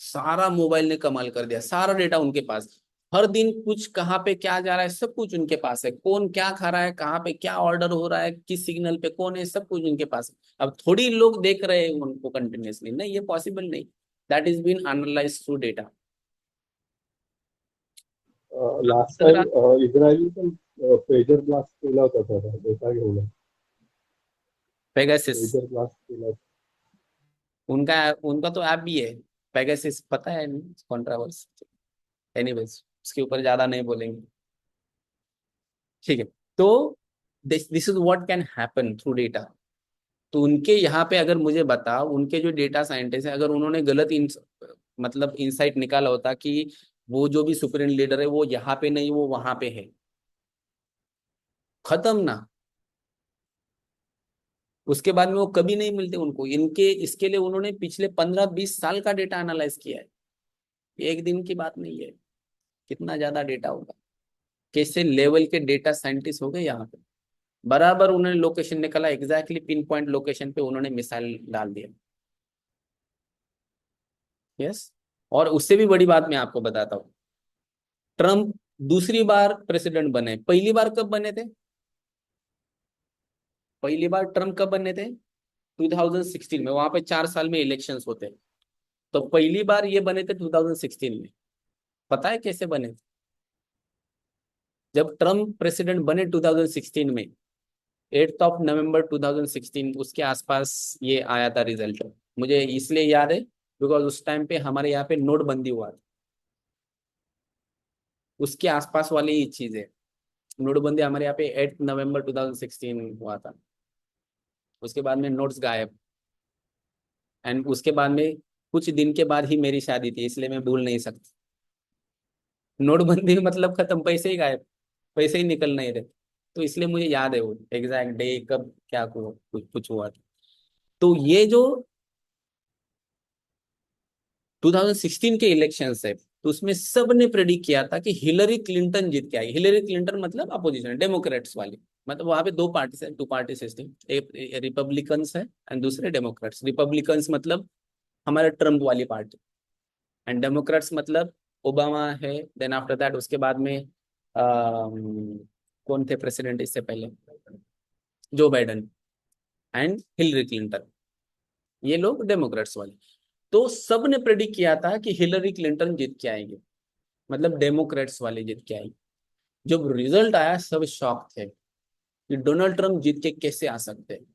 सारा मोबाइल ने कमाल कर दिया, सारा डेटा उनके पास। हर दिन कुछ कहाँ पे क्या जा रहा है सब कुछ उनके पास है। कौन क्या खा रहा है, कहाँ पे क्या ऑर्डर हो रहा है, किस सिग्नल पे कौन है, सब कुछ उनके पास है। अब थोड़ी लोग देख रहे हैं उनको कंटिन्यूसली, नहीं ये पॉसिबल नहीं। That is been analyse through data. Last time Israeli पण पेजर ब्लास्ट केला होता त्याचा डेटा घेऊन पेगासिस, पेजर ब्लास्ट केला होता. उनका उनका तो ऐप भी है पेगासिस, पता है? कंट्रोवर्सी। एनीवेज उसके ऊपर ज्यादा नहीं बोलेंगे, ठीक है। तो this is what can happen through data. तो उनके यहाँ पे अगर मुझे बताओ, उनके जो डेटा साइंटिस्ट हैं अगर उन्होंने गलत मतलब इंसाइट निकाला होता कि वो जो भी सुप्रीम लीडर है वो यहाँ पे नहीं वो वहां पे है, खत्म ना। उसके बाद में वो कभी नहीं मिलते उनको। इनके इसके लिए उन्होंने पिछले 15-20 साल का डेटा एनालाइज किया है। एक दिन की बात नहीं है, कितना ज्यादा डेटा होगा। कैसे लेवल के डेटा साइंटिस्ट हो गए यहाँ पे। बराबर उन्होंने लोकेशन निकाला, एग्जैक्टली पिन पॉइंट लोकेशन पे उन्होंने मिसाइल डाल दिया। यस। और उससे भी बड़ी बात मैं आपको बताता हूँ, ट्रम्प दूसरी बार प्रेसिडेंट बने। पहली बार कब बने थे? पहली बार ट्रम्प कब बने थे? 2016 में। वहां पे 4 साल में इलेक्शंस होते हैं। तो पहली बार ये बने थे 2016 में। पता है कैसे बने थे? जब ट्रम्प प्रेसिडेंट बने 2016 में, 8 नवंबर 2016 उसके आसपास ये आया था रिजल्ट। मुझे इसलिए याद है बिकॉज उस टाइम पे हमारे यहाँ पे नोटबंदी हुआ था। उसके आसपास वाली ये चीज है। नोटबंदी हमारे यहाँ पे 8 नवंबर 2016 हुआ था। उसके बाद में नोट्स गायब। एंड उसके बाद में कुछ दिन के बाद ही मेरी शादी थी, इसलिए मैं भूल नहीं सकता। नोटबंदी मतलब खत्म, पैसे ही गायब, पैसे ही निकल नहीं रहे। तो इसलिए मुझे याद है वो एग्जैक्ट डे कब क्या हुआ, कुछ हुआ था। तो ये जो 2016 के इलेक्शन है, तो उसमें सब ने प्रेडिक्ट किया था कि हिलरी क्लिंटन जीत के आएगी। हिलरी क्लिंटन मतलब अपोजिशन, डेमोक्रेट्स वाली, मतलब वहां पे दो पार्टी है, टू पार्टी सिस्टम, एक रिपब्लिकन्स है एंड दूसरे डेमोक्रेट्स। रिपब्लिकन्स मतलब हमारे ट्रम्प वाली पार्टी, एंड डेमोक्रेट्स मतलब ओबामा है। देन आफ्टर दैट उसके बाद में कौन थे प्रेसिडेंट इससे पहले, जो बाइडन एंड हिलरी क्लिंटन, ये लोग डेमोक्रेट्स वाले। तो सब ने प्रेडिक्ट किया था कि हिलरी क्लिंटन जीत के आएंगे, मतलब डेमोक्रेट्स वाले जीत के आएंगे। जब रिजल्ट आया सब शॉक थे कि डोनाल्ड ट्रंप जीत के कैसे आ सकते हैं।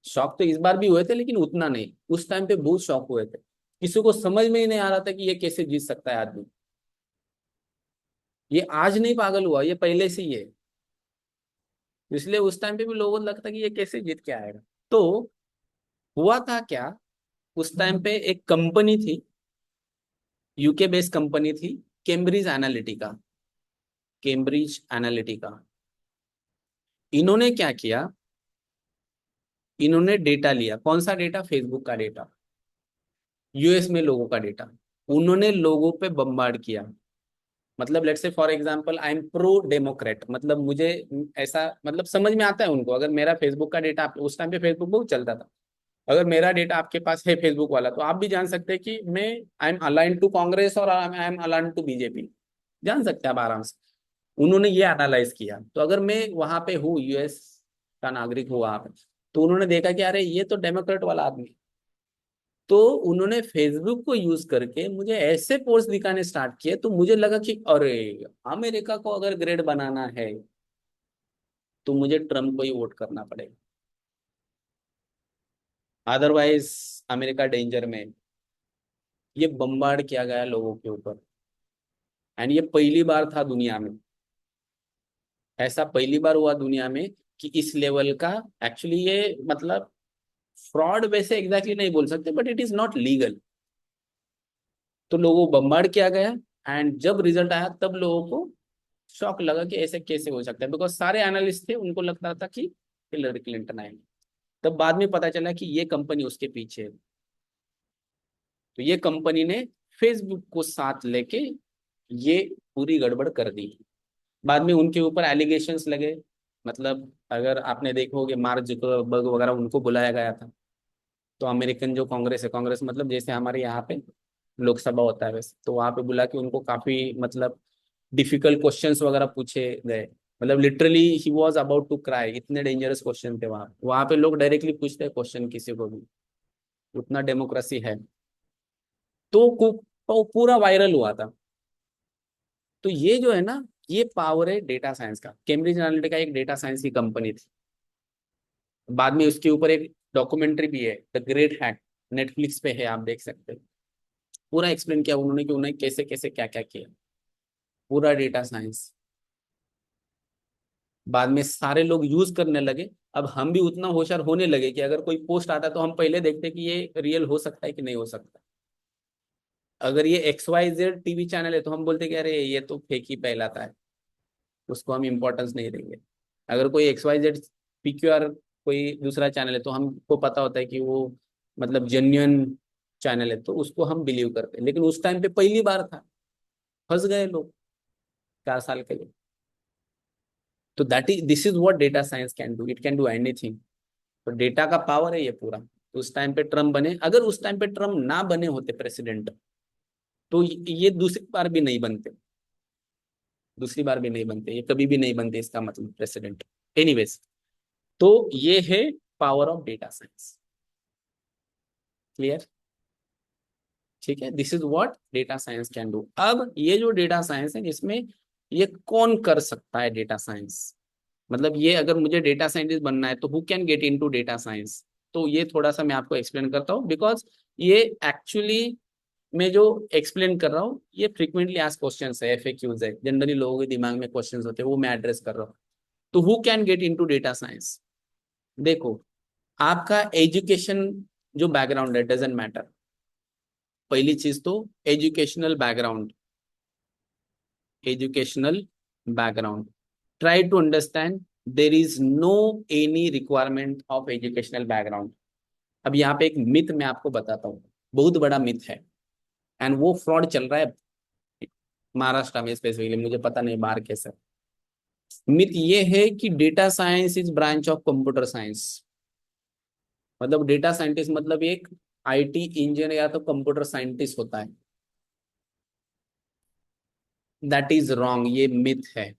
शॉक तो इस बार भी हुए थे लेकिन उतना नहीं, उस टाइम पे बहुत शॉक हुए थे। किसी को समझ में ही नहीं आ रहा था कि ये कैसे जीत सकता है आदमी। ये आज नहीं पागल हुआ, ये पहले से ही है। इसलिए उस टाइम पे भी लोगों को लगता कि ये कैसे जीत के आएगा। तो हुआ था क्या, उस टाइम पे एक कंपनी थी, यूके बेस्ड कंपनी थी, कैम्ब्रिज एनालिटिका। कैम्ब्रिज एनालिटिका, इन्होंने क्या किया, इन्होंने डेटा लिया। कौन सा डेटा? फेसबुक का डेटा, यूएस में लोगों का डेटा। उन्होंने लोगों पे बम्बार्ड किया। मतलब let's say for example I am pro Democrat, मतलब मुझे ऐसा, मतलब समझ में आता है उनको, अगर मेरा फेसबुक का डेटा, उस टाइम पे फेसबुक बहुत चलता था, अगर मेरा डेटा आपके पास है फेसबुक वाला, तो आप भी जान सकते हैं कि मैं I am align to Congress और I am align to BJP, जान सकते हैं आप आराम से। उन्होंने ये एनालाइज किया। तो अगर मैं वहां पे हूँ, यूएस का नागरिक हूँ वहां पे, तो उन्होंने देखा कि अरे ये तो डेमोक्रेट वाला आदमी, तो उन्होंने फेसबुक को यूज करके मुझे ऐसे पोस्ट दिखाने स्टार्ट किए। तो मुझे लगा कि अरे, अमेरिका को अगर ग्रेड बनाना है तो मुझे ट्रम्प को ही वोट करना पड़ेगा, अदरवाइज अमेरिका डेंजर में है। ये बम्बार्ड किया गया लोगों के ऊपर, एंड ये पहली बार था दुनिया में, ऐसा पहली बार हुआ दुनिया में कि इस लेवल का। एक्चुअली ये मतलब फ्रॉड वैसे एग्जैक्टली नहीं बोल सकते, but it is not legal. तो लोगों को बम्बार्ड किया गया, एंड जब रिजल्ट आया तब लोगों को शॉक लगा कि ऐसे कैसे हो सकता है, बिकॉज सारे एनालिस्ट थे उनको लगता था कि हिलरी क्लिंटन आएंगे। तब बाद में पता चला कि ये कंपनी उसके पीछे है। तो ये कंपनी ने फेसबुक को साथ लेके ये पूरी गड़बड़ कर दी। बाद में उनके ऊपर एलिगेशंस लगे, मतलब अगर आपने देखा होगा मार्क जुकरबर्ग वगैरह, उनको बुलाया गया था। तो अमेरिकन जो कांग्रेस है, कांग्रेस मतलब जैसे हमारे यहाँ पे लोकसभा होता है वैसे, तो वहां पे बुला के उनको काफी मतलब डिफिकल्ट क्वेश्चंस वगैरह पूछे गए। मतलब लिटरली ही वाज अबाउट टू क्राई, इतने डेंजरस क्वेश्चन थे वहां पे लोग डायरेक्टली पूछते हैं क्वेश्चन किसी को भी, उतना डेमोक्रेसी है। तो पूरा वायरल हुआ था। तो ये जो है ना, ये पावर है डेटा साइंस का। कैम्ब्रिज एनालिटिका एक डेटा साइंस की कंपनी थी। बाद में उसके ऊपर एक डॉक्यूमेंट्री भी है, द ग्रेट हैक, नेटफ्लिक्स पे है, आप देख सकते हैं। पूरा एक्सप्लेन किया उन्होंने कि उन्होंने कैसे कैसे क्या क्या किया, पूरा डेटा साइंस। बाद में सारे लोग यूज करने लगे। अब हम भी उतना होशियार होने लगे कि अगर कोई पोस्ट आता है तो हम पहले देखते कि ये रियल हो सकता है कि नहीं हो सकता। अगर ये XYZ टीवी चैनल है तो हम बोलते कि अरे ये तो फेक ही कहलाता है, उसको हम इम्पोर्टेंस नहीं देंगे। अगर कोई XYZ PQR कोई दूसरा चैनल है तो हमको पता होता है कि वो मतलब जेन्युइन चैनल है, तो उसको हम बिलीव करते हैं। लेकिन उस टाइम पे पहली बार था, फंस गए लोग 4 साल के लिए। तो that is this is what data science can do, it can do anything. तो डेटा का पावर है ये पूरा। तो उस टाइम पे ट्रम्प बने, अगर उस टाइम पे ट्रम्प ना बने होते प्रेसिडेंट, तो ये दूसरी बार भी नहीं बनते, दूसरी बार भी नहीं बनते, ये कभी भी नहीं बनते, इसका मतलब प्रेसिडेंट। एनीवेज, तो ये है power of data science. Clear? ठीक है, this is what data science can do. अब ये जो डेटा साइंस है, इसमें ये कौन कर सकता है डेटा साइंस, मतलब ये अगर मुझे डेटा साइंटिस्ट बनना है तो who can get into data science. तो ये थोड़ा सा मैं आपको एक्सप्लेन करता हूँ, बिकॉज ये एक्चुअली मैं जो एक्सप्लेन कर रहा हूँ ये फ्रीक्वेंटली आस्क्ड क्वेश्चंस है, FAQs है, जनरली लोगों के दिमाग में क्वेश्चंस होते हैं, वो मैं एड्रेस कर रहा हूँ। तो who can get into data science? देखो, आपका एजुकेशन जो बैकग्राउंड है डजेंट मैटर। पहली चीज तो educational background, educational background. Try to understand there is no any requirement of educational background. अब यहाँ पे एक मिथ मैं आपको बताता हूँ, बहुत बड़ा मिथ है, एंड वो फ्रॉड चल रहा है महाराष्ट्र में स्पेसिफिकली, मुझे पता नहीं बाहर कैसा। मिथ ये है कि data science is branch of computer science, मतलब डेटा साइंटिस्ट मतलब एक आईटी इंजीनियर या तो कंप्यूटर साइंटिस्ट होता है। दैट इज रॉन्ग, ये मिथ है।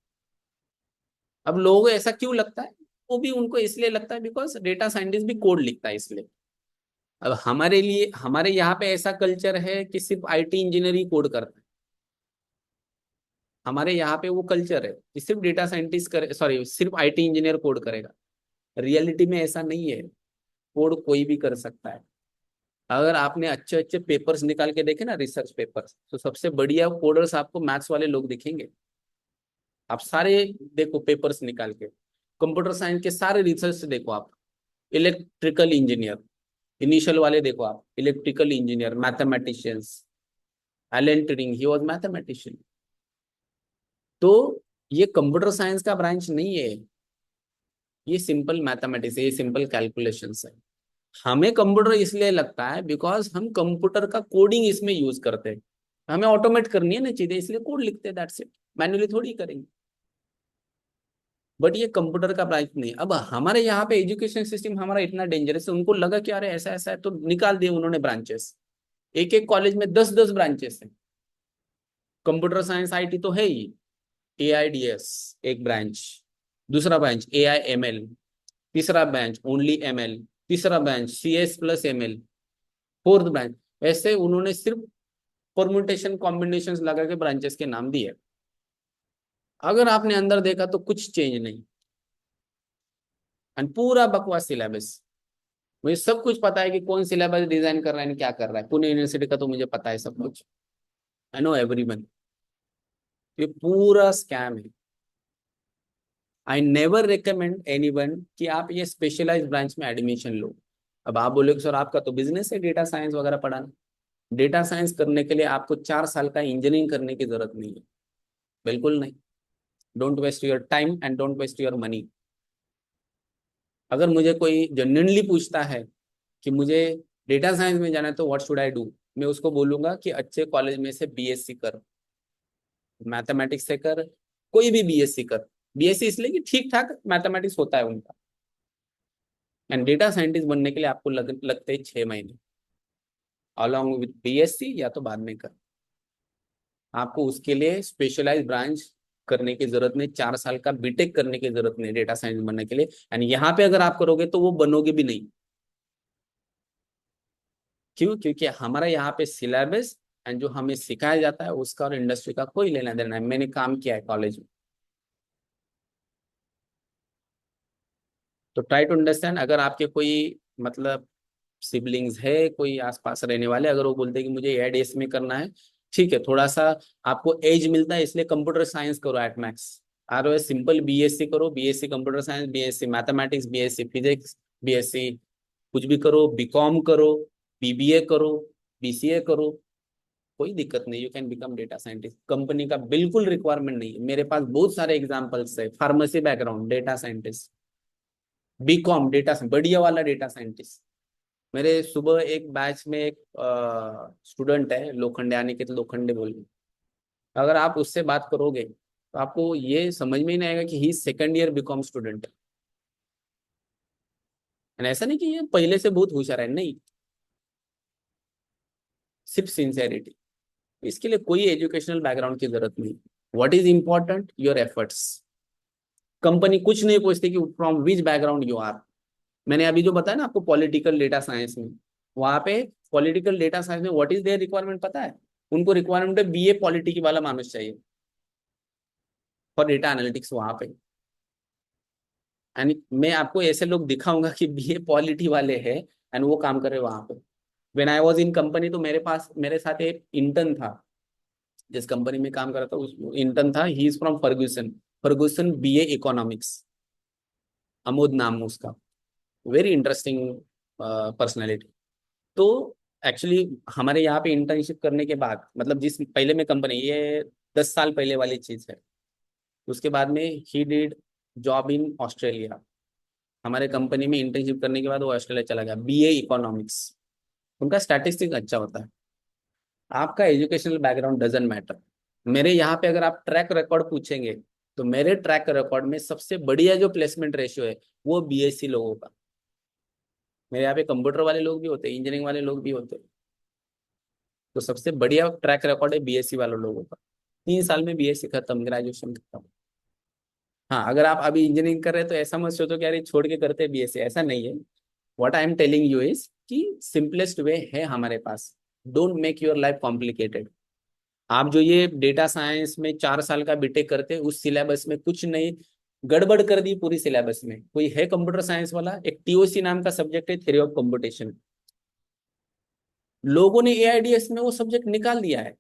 अब लोगों को ऐसा क्यों लगता है, वो भी उनको इसलिए लगता है बिकॉज डेटा साइंटिस्ट भी कोड लिखता है इसलिए। अब हमारे लिए, हमारे यहाँ पे ऐसा कल्चर है कि सिर्फ आईटी इंजीनियर ही कोड करता है। हमारे यहाँ पे वो कल्चर है कि सिर्फ डेटा साइंटिस्ट करे, सॉरी सिर्फ आईटी इंजीनियर कोड करेगा। रियलिटी में ऐसा नहीं है, कोड कोई भी कर सकता है। अगर आपने अच्छे अच्छे पेपर्स निकाल के देखे ना, रिसर्च पेपर्स, तो सबसे बढ़िया कोडर्स आपको मैथ्स वाले लोग दिखेंगे। आप सारे देखो पेपर्स निकाल के, कंप्यूटर साइंस के सारे रिसर्च से देखो आप, इलेक्ट्रिकल इंजीनियर इनिशियल वाले देखो आप, electrical engineer, mathematicians, Alan Turing he was mathematician. तो ये कंप्यूटर साइंस का ब्रांच नहीं है, ये सिंपल मैथमेटिक्स है, ये सिंपल कैलकुलेशंस है। हमें कंप्यूटर इसलिए लगता है बिकॉज हम कंप्यूटर का कोडिंग इसमें यूज करते हैं, हमें ऑटोमेट करनी है ना चीजें, इसलिए कोड लिखते हैं, दैट्स इट, मैन्युअली थोड़ी करेंगे। बट ये कंप्यूटर का ब्रांच नहीं। अब हमारे यहाँ पे एजुकेशन सिस्टम हमारा इतना डेंजरस है, उनको लगा कि अरे ऐसा ऐसा है तो निकाल दिए उन्होंने ब्रांचेस। एक एक कॉलेज में 10-10 ब्रांचेस हैं। कंप्यूटर साइंस आईटी तो है ही, एआईडीएस एक ब्रांच, दूसरा ब्रांच एआईएमएल, तीसरा ब्रांच ओनली एमएल, तीसरा branch CS plus ML, fourth branch. ऐसे उन्होंने सिर्फ परम्यूटेशन कॉम्बिनेशन लगा के ब्रांचेस के नाम दिए। अगर आपने अंदर देखा तो कुछ चेंज नहीं, एंड पूरा बकवास सिलेबस। मुझे सब कुछ पता है कि कौन सिलेबस डिजाइन कर रहा है, क्या कर रहा है, पुणे यूनिवर्सिटी का तो मुझे पता है सब कुछ, आई नो एवरीवन। ये पूरा स्कैम है। आई नेवर रिकमेंड एनीवन कि आप ये स्पेशलाइज ब्रांच में एडमिशन लो। अब आप बोले सर आपका तो बिजनेस है डेटा साइंस वगैरह पढ़ाना, डेटा साइंस करने के लिए आपको 4 साल का इंजीनियरिंग करने की जरूरत नहीं है, बिल्कुल नहीं। Don't waste your time and don't waste your money. अगर मुझे कोई जेन्युइनली पूछता है कि मुझे डेटा साइंस में जाना है तो व्हाट शुड आई डू, मैं उसको बोलूंगा कि अच्छे कॉलेज में से बीएससी कर, मैथमेटिक्स से कर, कोई भी बीएससी कर। बीएससी इसलिए कि ठीक ठाक मैथमेटिक्स होता है उनका, एंड डेटा साइंटिस्ट बनने के लिए आपको लगते हैं 6 महीने, अलॉन्ग विथ बीएससी या तो बाद में कर। आपको उसके लिए स्पेशलाइज ब्रांच करने की जरूरत नहीं, 4 साल का बीटेक करने की जरूरत नहीं डेटा साइंस बनने के लिए। एंड यहाँ पे अगर आप करोगे तो वो बनोगे भी नहीं। क्यों? क्योंकि हमारा यहाँ पे सिलेबस एंड जो हमें सिखाया जाता है उसका और इंडस्ट्री का कोई लेना देना है। मैंने काम किया है कॉलेज में, तो ट्राई टू अंडरस्टैंड। अगर आपके कोई मतलब सिबलिंग्स है, कोई आसपास रहने वाले, अगर वो बोलते हैं कि मुझे एडीएस में करना है, ठीक है, थोड़ा सा आपको एज मिलता है इसलिए कंप्यूटर साइंस करो एट मैक्स, और सिंपल बीएससी करो, BSc computer science, BSc mathematics, BSc physics, BSc कुछ भी करो, बीकॉम करो, बीबीए करो, बीसीए करो, कोई दिक्कत नहीं, you can become data scientist. Company का बिल्कुल रिक्वायरमेंट नहीं है। मेरे पास बहुत सारे एग्जांपल्स है, pharmacy background data scientist, BCom data बढ़िया वाला डेटा साइंटिस्ट। मेरे सुबह एक बैच में एक स्टूडेंट है लोखंडे, अनिकेत लोखंडे बोल के, अगर आप उससे बात करोगे तो आपको ये समझ में ही नहीं आएगा कि ही सेकंड ईयर बीकॉम स्टूडेंट है। ऐसा नहीं कि ये पहले से बहुत होशियार है, नहीं, सिर्फ सिंसियरिटी। इसके लिए कोई एजुकेशनल बैकग्राउंड की जरूरत नहीं। What is important, your efforts. Company कुछ नहीं पूछती कि from which background you are. मैंने अभी जो बताया ना आपको पॉलिटिकल डेटा साइंस में, वहां पे पॉलिटिकल डेटा साइंस में व्हाट इज देयर रिक्वायरमेंट पता है? उनको रिक्वायरमेंट है बीए पॉलिटी वाला मानुष चाहिए फॉर डेटा एनालिटिक्स वहां पे। एंड मैं आपको ऐसे लोग दिखाऊंगा कि बीए पॉलिटी वाले हैं एंड वो काम कर रहे वहां पे। When I was in company, तो मेरे पास मेरे साथ एक इंटर्न था, जिस कंपनी में काम कर रहा था उस इंटर्न था, he is from Ferguson, Ferguson BA economics, Amod नाम उसका, वेरी इंटरेस्टिंग पर्सनैलिटी। तो एक्चुअली हमारे यहाँ पे इंटर्नशिप करने के बाद, मतलब जिस पहले में कंपनी, ये 10 साल पहले वाली चीज है, उसके बाद में he did job in Australia, हमारे कंपनी में इंटर्नशिप करने के बाद वो ऑस्ट्रेलिया चला गया, बीए इकोनॉमिक्स। उनका स्टैटिस्टिक्स अच्छा होता है। आपका एजुकेशनल बैकग्राउंड डजंट मैटर। मेरे यहाँ पे अगर आप ट्रैक रिकॉर्ड पूछेंगे तो मेरे ट्रैक रिकॉर्ड में सबसे बढ़िया जो प्लेसमेंट रेशियो है वो बीएससी लोगों का। मेरे यहाँ पे कंप्यूटर वाले लोग भी होते हैं, इंजीनियरिंग वाले लोग भी होते हैं, तो सबसे बढ़िया ट्रैक रिकॉर्ड है बीएससी वाले लोगों का। 3 साल में बीएससी खत्म, ग्रेजुएशन खत्म। हाँ, अगर आप अभी इंजीनियरिंग कर रहे हैं तो ऐसा मत सोचो कि यार ये छोड़ के करते हैं बीएससी, ऐसा नहीं है। What I am telling you is कि सिंपलेस्ट वे है हमारे पास। Don't make your life complicated. आप जो ये डेटा साइंस में 4 साल का बीटेक करते हैं उस सिलेबस में कुछ नहीं, गड़बड़ कर दी पूरी सिलेबस में। कोई है कंप्यूटर साइंस वाला, एक टीओसी नाम का सब्जेक्ट है, थ्योरी ऑफ कंप्यूटेशन, लोगों ने एआईडीएस में वो सब्जेक्ट निकाल दिया है।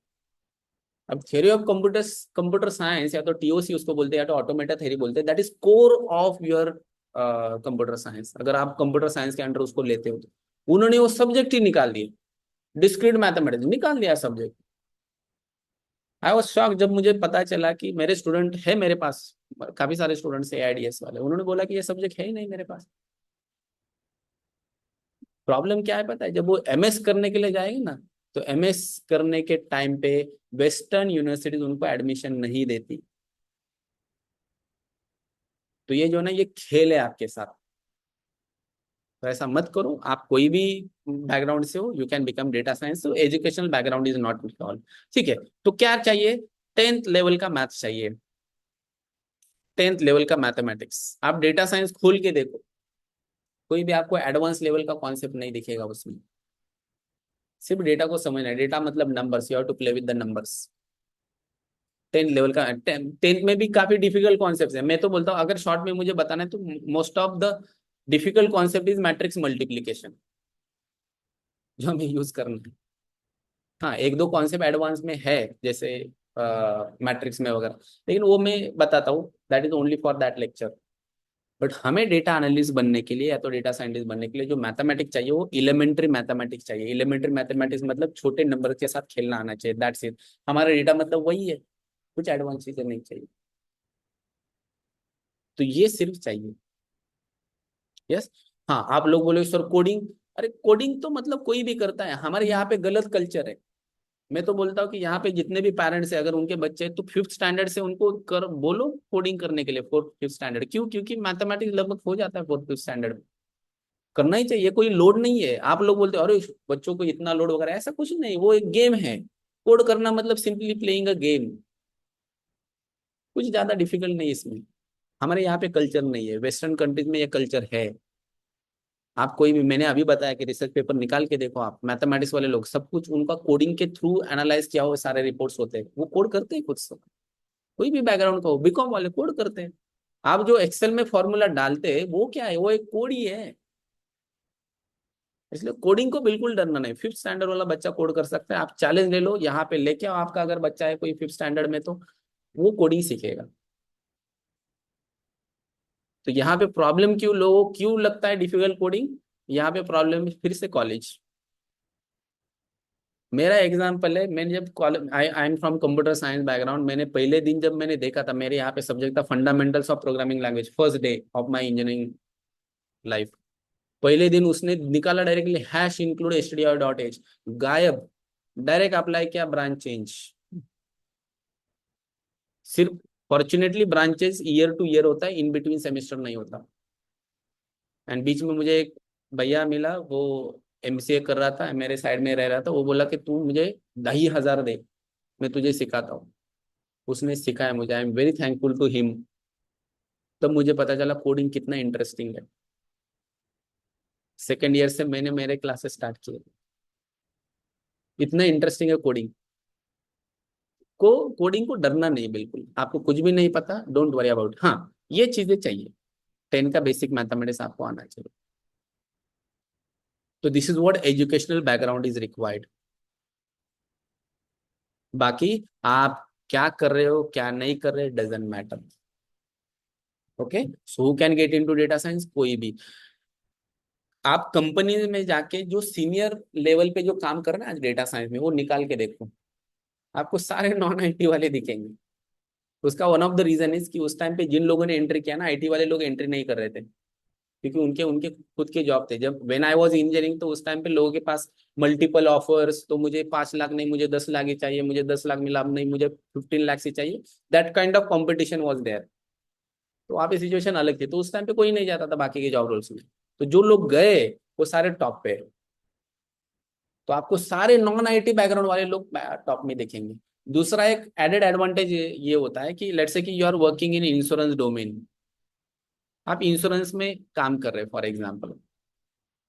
अब थ्योरी ऑफ कंप्यूटर साइंस या तो टीओसी उसको बोलते हैं या तो ऑटोमेटा थ्योरी बोलते हैं, that is core of your computer science. अगर आप कंप्यूटर साइंस के अंडर उसको लेते हो तो उन्होंने वो सब्जेक्ट ही निकाल दिए, डिस्क्रीट मैथमेटिक्स निकाल दिया सब्जेक्ट। आई वॉज शॉक जब मुझे पता चला कि मेरे स्टूडेंट है, मेरे पास काफी सारे स्टूडेंट्स है एआईडीएस वाले, उन्होंने बोला कि ये सब्जेक्ट है ही नहीं मेरे पास। प्रॉब्लम क्या है पता है, जब वो एमएस करने के लिए जाएंगे ना, तो एमएस करने के टाइम पे वेस्टर्न यूनिवर्सिटीज उनको एडमिशन नहीं देती। तो ये जो ना ये खेल है आपके साथ, तो ऐसा मत करो। आप कोई भी बैकग्राउंड से हो, you can become data science. तो educational background is not with all. ठीक है, तो क्या चाहिए? 10th लेवल का मैथ्स चाहिए, 10th लेवल का मैथमेटिक्स। आप डेटा साइंस खोल के देखो, कोई भी आपको एडवांस लेवल का कॉन्सेप्ट नहीं दिखेगा उसमें। सिर्फ डेटा को समझना है, डेटा मतलब numbers, you have to play with the numbers. 10th level का, 10th में भी काफी डिफिकल्ट कॉन्सेप्ट है। मैं तो बोलता हूँ अगर शॉर्ट में मुझे बताना है तो most of the difficult concept is matrix multiplication, जो हमें यूज करना है। हाँ, एक दो कॉन्सेप्ट एडवांस में है, जैसे मैट्रिक्स में वगैरह, लेकिन वो मैं बताता हूँ, that is only for that lecture. But हमें डेटा एनालिस्ट बनने के लिए या तो डेटा साइंटिस्ट बनने के लिए जो मैथमेटिक्स चाहिए वो इलेमेंट्री मैथमेटिक्स चाहिए। इलेमेंट्री मैथमेटिक्स मतलब छोटे नंबर के साथ खेलना आना चाहिए, दैट्स इट। हमारा डेटा मतलब वही है, कुछ एडवांस चीजें नहीं चाहिए। तो ये सिर्फ चाहिए। यस। हाँ, आप लोग बोले सर कोडिंग, अरे कोडिंग तो मतलब कोई भी करता है, हमारे यहाँ पे गलत कल्चर है। मैं तो बोलता हूँ कि यहाँ पे जितने भी पेरेंट्स है, अगर उनके बच्चे हैं तो 5th स्टैंडर्ड से उनको कर बोलो कोडिंग करने के लिए, 4th 5th स्टैंडर्ड। क्यों? क्योंकि मैथमेटिक्स लगभग हो जाता है 4th 5th स्टैंडर्ड में। करना ही चाहिए, कोई लोड नहीं है। आप लोग बोलते हो अरे बच्चों को इतना लोड वगैरह, ऐसा कुछ नहीं, वो एक गेम है। कोड करना मतलब सिंपली प्लेइंग अ गेम, कुछ ज्यादा डिफिकल्ट नहीं इसमें। हमारे यहाँ पे कल्चर नहीं है, वेस्टर्न कंट्रीज में ये कल्चर है। आप कोई भी, मैंने अभी बताया कि रिसर्च पेपर निकाल के देखो, आप मैथमेटिक्स वाले लोग सब कुछ उनका कोडिंग के थ्रू एनालाइज किया हुआ सारे रिपोर्ट्स होते हैं, वो कोड करते हैं खुद से। कोई भी बैकग्राउंड का हो, बीकॉम वाले कोड करते हैं। आप जो एक्सेल में फॉर्मूला डालते हैं वो क्या है? वो एक कोड ही है। इसलिए कोडिंग को बिल्कुल डरना नहीं। 5th स्टैंडर्ड वाला बच्चा कोड कर सकता है, आप चैलेंज ले लो, यहाँ पे लेके आओ आपका अगर बच्चा है कोई 5th स्टैंडर्ड में, तो वो कोडिंग सीखेगा। तो यहाँ पे प्रॉब्लम क्यों, लोगों क्यों लगता है डिफिकल्ट कोडिंग? यहाँ पे प्रॉब्लम फिर से कॉलेज। मेरा एग्जाम्पल है, मैंने जब college, I am from computer science background, मैंने पहले दिन जब मैंने देखा था, मेरे यहाँ पे सब्जेक्ट था fundamentals of programming language, first day of my engineering life. पहले दिन उसने निकाला डायरेक्टली हैश इंक्लूड stdio.h, गायब। डायरेक्ट अप्लाई किया, ब्रांच चेंज। सिर्फ fortunately branches year two year होता है, इन बिटवीन सेमेस्टर नहीं होता। एंड बीच में मुझे एक भैया मिला, वो एमसीए कर रहा था, मेरे साइड में रह रहा था। वो बोला कि तू मुझे 2,500 दे, मैं तुझे सिखाता हूँ। उसने सिखाया मुझे, I am very thankful to him. तब मुझे पता चला कोडिंग कितना इंटरेस्टिंग है। सेकेंड ईयर से मैंने मेरे क्लासेस स्टार्ट किए। इतना इंटरेस्टिंग है कोडिंग को, कोडिंग को डरना नहीं बिल्कुल। आपको कुछ भी नहीं पता, डोंट वरी अबाउट। हाँ, ये चीजें चाहिए, 10 का बेसिक मैथमेटिक्स आपको आना चाहिए। तो this is what educational background is required. बाकी आप क्या कर रहे हो क्या नहीं कर रहे, doesn't matter. Okay, so who can get into data science? कोई भी। आप कंपनी में जाके जो सीनियर लेवल पे जो काम कर रहे हैं आज डेटा साइंस में, वो निकाल के देखो, आपको सारे नॉन आईटी वाले दिखेंगे। उसका one of the reason is कि उस टाइम पे जिन लोगों ने एंट्री किया ना, आईटी वाले लोग एंट्री नहीं कर रहे थे, क्योंकि उनके उनके खुद के जॉब थे। जब व्हेन आई वाज इंजीनियरिंग, तो उस टाइम पे लोगों के पास मल्टीपल ऑफर्स, तो मुझे 5 लाख नहीं, मुझे 10 लाख ही चाहिए, मुझे 10 लाख मिला नहीं, मुझे 15 लाख ही चाहिए। That kind of competition was there. तो वहाँ पे सिचुएशन अलग थी, तो उस टाइम पे कोई नहीं जाता था बाकी के जॉब रोल्स में। तो जो लोग गए वो सारे टॉप पे। तो आपको सारे नॉन आईटी बैकग्राउंड वाले लोग टॉप में देखेंगे। दूसरा एक एडेड एडवांटेज ये होता है कि लेट्स से कि you are working in insurance domain, आप इंश्योरेंस में काम कर रहे हैं फॉर एग्जांपल,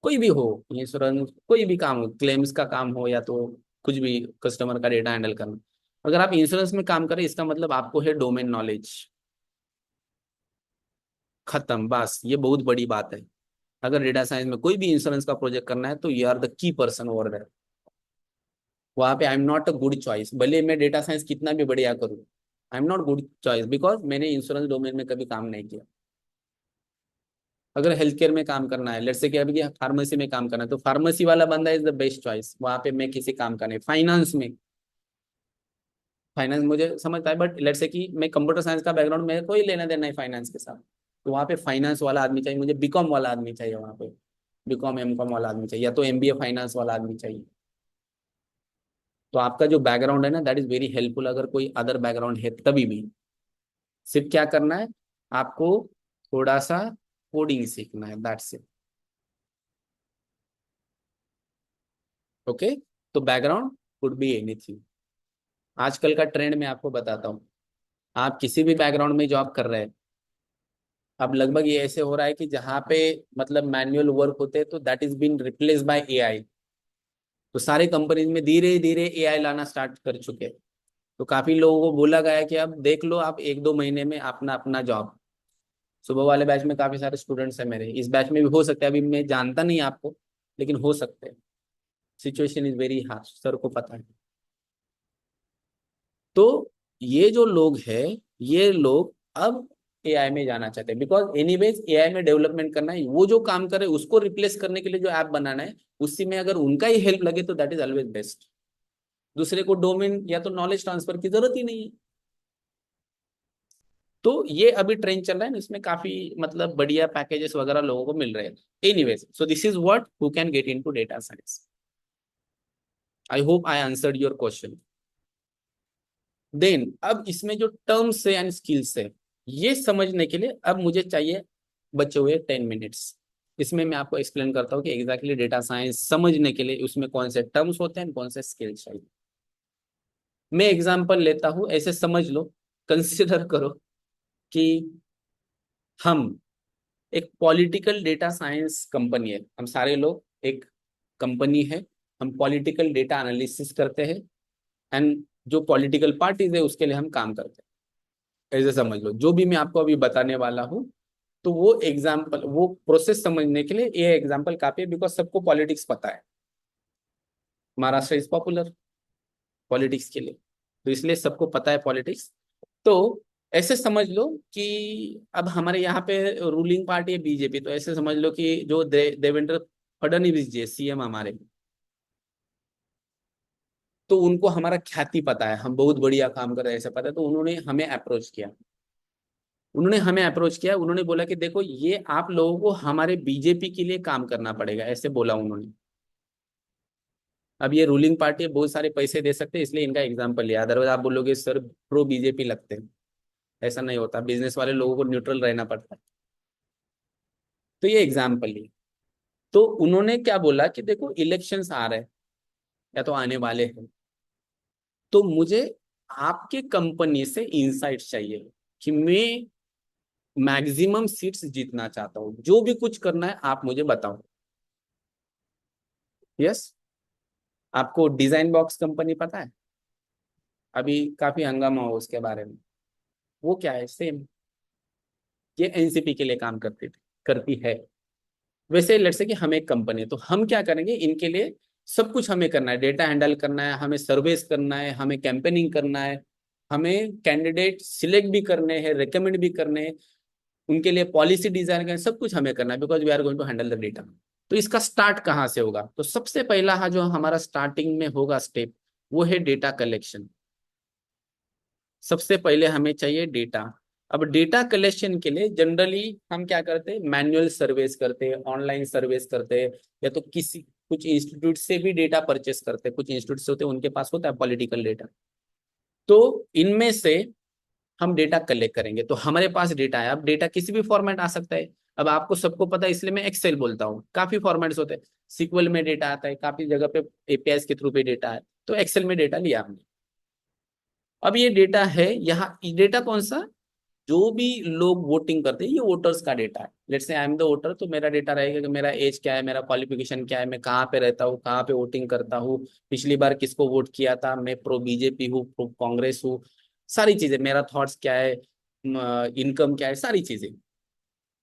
कोई भी हो, इंश्योरेंस कोई भी काम हो, क्लेम्स का काम हो या तो कुछ भी कस्टमर का डेटा हैंडल करना। अगर आप इंश्योरेंस में काम करें, इसका मतलब आपको है डोमेन नॉलेज। खत्म, बस ये बहुत बड़ी बात है। अगर डेटा साइंस में कोई भी इंश्योरेंस का प्रोजेक्ट करना है, तो you are the key person over there. वहां पे I am not a good choice, भले मैं डेटा साइंस कितना भी बढ़िया करूँ, I am not good choice because मैंने इंश्योरेंस डोमेन में कभी काम नहीं किया। अगर हेल्थ केयर में काम करना है, लेट्स से कि अभी फार्मेसी में काम करना है, तो फार्मेसी वाला बंदा इज द बेस्ट चॉइस, वहां पे मैं किसी काम का नहीं। फाइनेंस में, फाइनेंस मुझे समझता है, बट लेट्स से कि मैं कंप्यूटर साइंस का बैकग्राउंड, मेरे कोई लेना देना है फाइनेंस के साथ, तो वहाँ पे फाइनेंस वाला आदमी चाहिए मुझे, बीकॉम वाला आदमी चाहिए वहाँ पे, बीकॉम एमकॉम वाला आदमी चाहिए, या तो एमबीए फाइनेंस वाला आदमी चाहिए। तो आपका जो बैकग्राउंड है ना, दैट इज वेरी हेल्पफुल, अगर कोई अदर बैकग्राउंड है तभी भी। सिर्फ क्या करना है आपको, थोड़ा सा कोडिंग सीखना है, दैट्स इट। ओके, तो बैकग्राउंड कुड बी एनीथिंग। आजकल का ट्रेंड मैं आपको बताता हूँ, आप किसी भी बैकग्राउंड में जॉब कर रहे हैं, अब लगभग ये ऐसे हो रहा है कि जहाँ पे मतलब मैनुअल वर्क होते हैं, तो that is been replace by AI. तो सारे कंपनीज में धीरे धीरे एआई लाना स्टार्ट कर चुके हैं। तो काफी लोगों को बोला गया है कि अब देख लो आप 1-2 महीने में अपना अपना जॉब। सुबह वाले बैच में काफी सारे स्टूडेंट्स हैं मेरे, इस बैच में भी हो सकता है, अभी मैं जानता नहीं आपको, लेकिन हो सकते हैं। Situation is very harsh, sir को पता है। तो ये जो लोग हैं, ये लोग अब एआई में जाना चाहते हैं, बिकॉज एनीवेज एआई में डेवलपमेंट करना है, वो जो काम करे उसको रिप्लेस करने के लिए जो ऐप बनाना है, उसी में अगर उनका ही हेल्प लगे तो दैट इज ऑलवेज बेस्ट। दूसरे को डोमेन या तो नॉलेज ट्रांसफर की जरूरत ही नहीं है। तो ये अभी ट्रेंड चल रहा है ना, इसमें काफी मतलब बढ़िया पैकेजेस वगैरह लोगों को मिल रहे हैं। Anyways, so this is what who can get into data science. I hope I answered your question. Then अब इसमें जो टर्म्स है एंड स्किल्स है, ये समझने के लिए अब मुझे चाहिए बचे हुए 10 मिनट्स। इसमें मैं आपको एक्सप्लेन करता हूँ कि एग्जैक्टली डेटा साइंस समझने के लिए उसमें कौन से टर्म्स होते हैं, कौन से स्किल्स चाहिए। मैं एग्जांपल लेता हूँ, ऐसे समझ लो, कंसिडर करो कि हम एक पॉलिटिकल डेटा साइंस कंपनी है, हम सारे लोग एक कंपनी है, हम पॉलिटिकल डेटा एनालिसिस करते हैं, एंड जो पॉलिटिकल पार्टीज है उसके लिए हम काम करते हैं। ऐसे समझ लो, जो भी मैं आपको अभी बताने वाला हूँ, तो वो एग्जाम्पल, वो प्रोसेस समझने के लिए ये एग्जाम्पल काफी है, बिकॉज सबको पॉलिटिक्स पता है। महाराष्ट्र इज पॉपुलर पॉलिटिक्स के लिए, तो इसलिए सबको पता है पॉलिटिक्स। तो ऐसे समझ लो कि अब हमारे यहाँ पे रूलिंग पार्टी है बीजेपी, तो ऐसे समझ लो कि जो देवेंद्र फडणवीस जी सीएम हमारे, तो उनको हमारा ख्याति पता है, हम बहुत बढ़िया काम कर रहे हैं ऐसा पता है, तो उन्होंने हमें अप्रोच किया, उन्होंने बोला कि देखो ये आप लोगों को हमारे बीजेपी के लिए काम करना पड़ेगा, ऐसे बोला उन्होंने। अब ये रूलिंग पार्टी है, बहुत सारे पैसे दे सकते हैं, इसलिए इनका एग्जाम्पल लिया, अदरवाइज आप बोलोगे सर प्रो बीजेपी लगते हैं। ऐसा नहीं होता, बिजनेस वाले लोगों को न्यूट्रल रहना पड़ता है। तो ये एग्जाम्पल लिया। तो उन्होंने क्या बोला कि देखो इलेक्शंस आ रहे हैं या तो आने वाले हैं, तो मुझे आपके कंपनी से इंसाइट्स चाहिए कि मैं मैक्सिमम सीट्स जीतना चाहता हूं, जो भी कुछ करना है आप मुझे बताओ। यस, आपको डिजाइन बॉक्स कंपनी पता है, अभी काफी हंगामा हो उसके बारे में। वो क्या है, सेम, ये एनसीपी के लिए काम करती है। वैसे लेट्स से कि हम एक कंपनी है, तो हम क्या करेंगे, इनके लिए सब कुछ हमें करना है, डेटा हैंडल करना है, हमें सर्वेस करना है, हमें कैंपेनिंग करना है, हमें कैंडिडेट सिलेक्ट भी करने हैं, रिकमेंड भी करने हैं, उनके लिए पॉलिसी डिजाइन करना है, सब कुछ हमें करना है, because we are going to handle the data. तो इसका स्टार्ट कहाँ से होगा, तो सबसे पहला जो हमारा स्टार्टिंग में होगा स्टेप, वो है डेटा कलेक्शन। सबसे पहले हमें चाहिए डेटा। अब डेटा कलेक्शन के लिए जनरली हम क्या करते हैं, मैनुअल सर्वेस करते हैं, ऑनलाइन सर्वेस करते हैं, या तो किसी कुछ इंस्टीट्यूट से भी डेटा परचेस करते हैं। कुछ इंस्टीट्यूट होते हैं उनके पास होता है पॉलिटिकल डेटा। तो इनमें से हम डेटा कलेक्ट करेंगे। तो हमारे पास डेटा है। अब डेटा किसी भी फॉर्मेट आ सकता है। अब आपको सबको पता है इसलिए मैं एक्सेल बोलता हूँ। काफी फॉर्मेट्स होते हैं, सीक्वल में डेटा आता है, काफी जगह पे एपीआई के थ्रू पे डेटा है, तो एक्सेल में डेटा लिया हमने। अब ये डेटा है यहाँ, डेटा कौन सा, जो भी लोग वोटिंग करते हैं ये वोटर्स का डेटा है। लेट्स से आई एम द वोटर, तो मेरा डेटा रहेगा कि मेरा एज क्या है, मेरा क्वालिफिकेशन क्या है, मैं कहाँ पे रहता हूँ, कहाँ पे वोटिंग करता हूँ, पिछली बार किसको वोट किया था, मैं प्रो बीजेपी हूँ, प्रो कांग्रेस हूँ, सारी चीजें, मेरा थॉट्स क्या है, इनकम क्या है, सारी चीजें।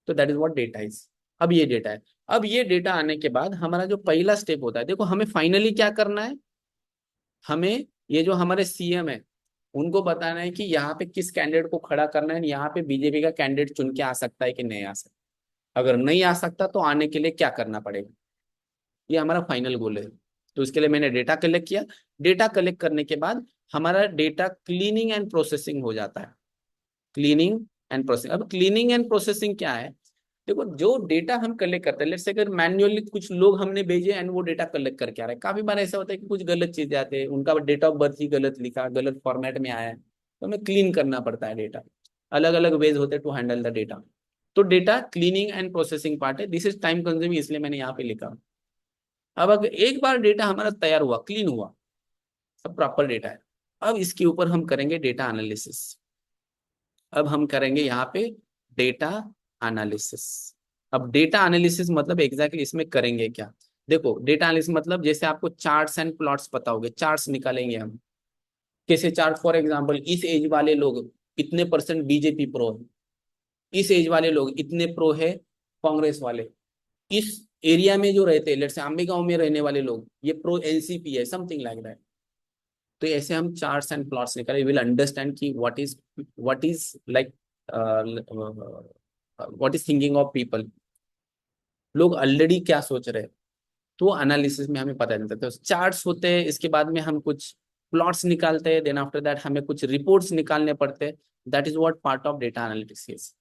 तो that is what data is. अब ये डेटा है। अब ये डेटा आने के बाद हमारा जो पहला स्टेप होता है, देखो हमें फाइनली क्या करना है, हमें ये जो हमारे सीएम है उनको बताना है कि यहाँ पे किस कैंडिडेट को खड़ा करना है, यहाँ पे बीजेपी का कैंडिडेट चुन के आ सकता है कि नहीं आ सकता, अगर नहीं आ सकता तो आने के लिए क्या करना पड़ेगा। ये हमारा फाइनल गोल है। तो इसके लिए मैंने डेटा कलेक्ट किया। डेटा कलेक्ट करने के बाद हमारा डेटा क्लीनिंग एंड प्रोसेसिंग हो जाता है। Cleaning and processing. अब क्लीनिंग एंड प्रोसेसिंग क्या है, देखो जो डेटा हम कलेक्ट करते हैं, लेट्स से अगर मैन्युअली कुछ लोग हमने भेजे एंड वो डेटा कलेक्ट करके आ रहे हैं, काफी बार ऐसा होता है कि कुछ गलत चीजें आते हैं, उनका डेट ऑफ बर्थ ही गलत लिखा, गलत फॉर्मेट में आया है, तो हमें क्लीन करना पड़ता है डेटा। अलग अलग वेज होते हैं टू हैंडल द डेटा। तो data cleaning and processing part है, दिस इज टाइम कंज्यूमिंग, इसलिए मैंने यहाँ पे लिखा। अब अगर एक बार डेटा हमारा तैयार हुआ, क्लीन हुआ, सब प्रॉपर डेटा है, अब इसके ऊपर हम करेंगे डेटा एनालिसिस। अब हम करेंगे यहाँ पे डेटा एनालिसिस। अब डेटा एनालिसिस मतलब एग्जैक्टली इसमें करेंगे क्या, देखो डेटा एनालिसिस मतलब जैसे आपको चार्ट्स एंड प्लॉट्स पता होंगे, चार्ट्स निकालेंगे हम। कैसे चार्ट, फॉर एग्जांपल इस एज वाले लोग इतने परसेंट बीजेपी प्रो है, इस एज वाले लोग इतने प्रो है कांग्रेस वाले, इस एरिया में जो रहते हैं, लेट्स से आंबे गांव में रहने वाले लोग ये प्रो एनसीपी है, समथिंग लाइक दैट। तो ऐसे हम चार्ट्स एंड प्लॉट्स निकाले, विल अंडरस्टैंड कि what is like what is thinking of people, लोग ऑलरेडी क्या सोच रहे हैं। तो एनालिसिस में हमें पता चलता है। तो चार्ट्स होते हैं, इसके बाद में हम कुछ प्लॉट्स निकालते हैं, देन आफ्टर दैट हमें कुछ रिपोर्ट्स निकालने पड़ते हैं। That is what part of data analytics is.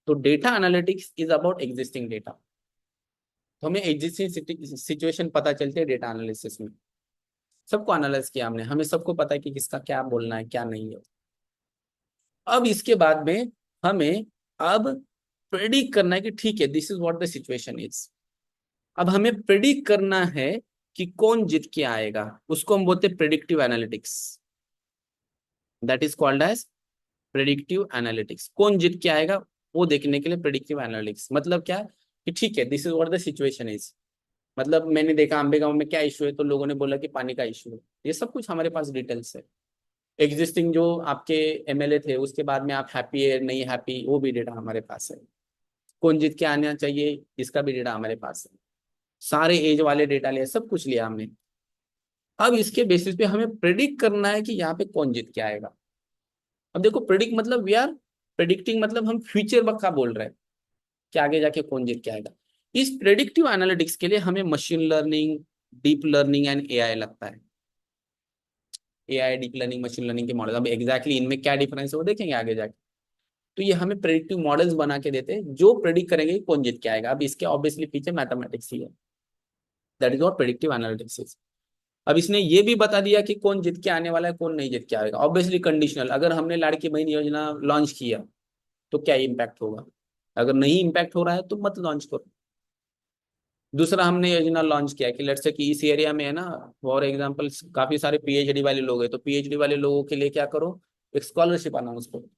तो data analytics is about existing data. तो हमें एग्जिस्टिंग सिचुएशन पता चलती है डेटा एनालिसिस में। सबको एनालाइज किया हमने, हमें सबको पता है कि किसका क्या बोलना है क्या नहीं है। अब इसके बाद में हमें अब प्रेडिक्ट करना है कि ठीक है, this is what the situation is. अब हमें प्रेडिक्ट करना है कि कौन जीत के आएगा, उसको हम बोलते हैं predictive analytics. That is called as predictive analytics. कौन जीत के आएगा वो देखने के लिए प्रेडिक्टिव एनालिटिक्स। मतलब क्या है कि ठीक है, this is what the situation is. मतलब मैंने देखा आंबे गांव में क्या इशू है, तो लोगों ने बोला कि पानी का इशू है। ये सब कुछ हमारे पास डिटेल्स है। एग्जिस्टिंग जो आपके एमएलए थे उसके बाद में आप हैप्पी है नहीं हैप्पी, वो भी डेटा हमारे पास है। कौन जीत के आना चाहिए इसका भी डेटा हमारे पास है। सारे एज वाले डेटा लिया, सब कुछ लिया हमने। अब इसके बेसिस पे हमें प्रेडिक्ट करना है कि यहाँ पे कौन जीत के आएगा। अब देखो प्रेडिक्ट मतलब वी आर प्रेडिक्टिंग, मतलब हम फ्यूचर का बोल रहे हैं कि आगे जाके कौन जीत के आएगा। इस प्रेडिक्टिव एनालिटिक्स के लिए हमें machine learning, deep learning and AI लगता है। AI, deep learning, machine learning के मॉडल, अब एग्जैक्टली इनमें क्या डिफरेंस है वो देखेंगे आगे जाके। तो ये हमें प्रेडिक्टिव मॉडल्स बना के देते हैं जो प्रेडिक्ट करेंगे कि कौन जीत के आएगा। अब इसके ऑब्वियसली पीछे मैथमेटिक्स ही है। That is what predictive analytics is. अब इसने ये भी बता दिया कि कौन जीत के आने वाला है कौन नहीं जीत के आएगा। ऑब्वियसली कंडीशनल, अगर हमने लाड़की बहन योजना लॉन्च किया तो क्या इम्पैक्ट होगा, अगर नहीं इम्पैक्ट हो रहा है तो मत लॉन्च करो। दूसरा, हमने योजना लॉन्च किया कि लेट्स से कि इस एरिया में है ना, फॉर एग्जांपल काफी सारे पीएचडी वाले लोग हैं, तो पीएचडी वाले लोगों के लिए क्या करो, एक स्कॉलरशिप अनाउंस करो।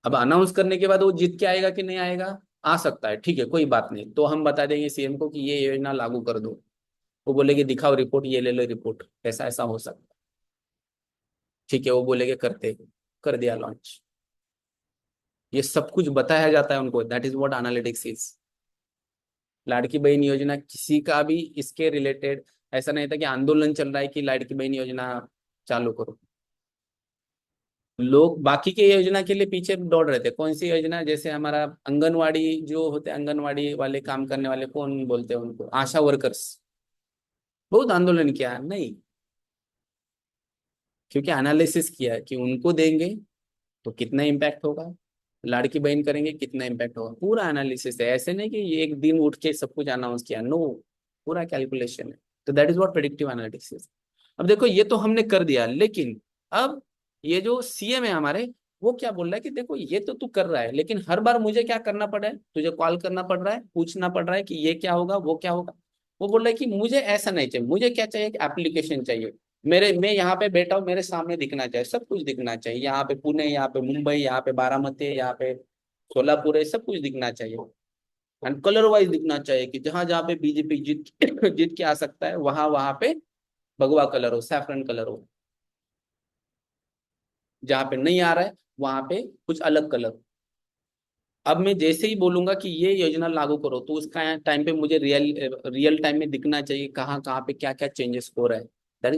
अब अनाउंस करने के बाद वो जीत के आएगा कि नहीं आएगा, आ सकता है, ठीक है कोई बात नहीं, तो हम बता देंगे सीएम को कि ये योजना लागू कर दो। वो बोलेगे दिखाओ रिपोर्ट, ये ले लो रिपोर्ट, ऐसा ऐसा हो सकता है। ठीक है, वो बोलेगे करते, कर दिया लॉन्च। ये सब कुछ बताया जाता है उनको। That is what analytics is. Ladki Bahin Yojana किसी का भी इसके रिलेटेड ऐसा नहीं था कि आंदोलन चल रहा है कि लाड़की बहन योजना चालू करो। लोग बाकी के योजना के लिए पीछे दौड़ रहे थे। कौन सी योजना, जैसे हमारा आंगनवाड़ी जो होते हैं, आंगनवाड़ी वाले काम करने वाले कौन बोलते हैं उनको, आशा वर्कर्स, बहुत आंदोलन किया नहीं। क्योंकि एनालिसिस किया है कि उनको देंगे तो कितना इम्पैक्ट होगा, लड़की बहन करेंगे कितना इम्पैक्ट होगा, पूरा एनालिसिस है। ऐसे नहीं कि ये एक दिन उठ के सब कुछ अनाउंस किया, नो, पूरा कैलकुलेशन है। तो that is what predictive analytics is. अब देखो ये तो हमने कर दिया, लेकिन अब ये जो सीएम है हमारे, वो क्या बोल रहा है कि देखो ये तो तू कर रहा है, लेकिन हर बार मुझे क्या करना पड़ रहा है, तुझे कॉल करना पड़ रहा है, पूछना पड़ रहा है कि ये क्या होगा वो क्या होगा। वो बोल रहा है कि मुझे ऐसा नहीं चाहिए, मुझे क्या चाहिए कि एप्लीकेशन चाहिए। मैं यहाँ पे बैठा हूँ, मेरे सामने दिखना चाहिए, सब कुछ दिखना चाहिए, यहाँ पे पुणे, यहाँ पे मुंबई, यहाँ पे बारामती, यहाँ पे सोलापुर है, सब कुछ दिखना चाहिए। एंड कलर वाइज दिखना चाहिए कि जहां जहाँ पे बीजेपी जीत जीत के आ सकता है, वहां वहां पे भगवा कलर हो, सैफरन कलर हो। जहाँ पे नहीं आ रहा है वहां पे कुछ अलग कलर। अब मैं जैसे ही बोलूंगा कि ये योजना लागू करो, तो उसका टाइम पे मुझे रियल टाइम में दिखना चाहिए कहाँ कहाँ पे क्या क्या चेंजेस हो रहा है। That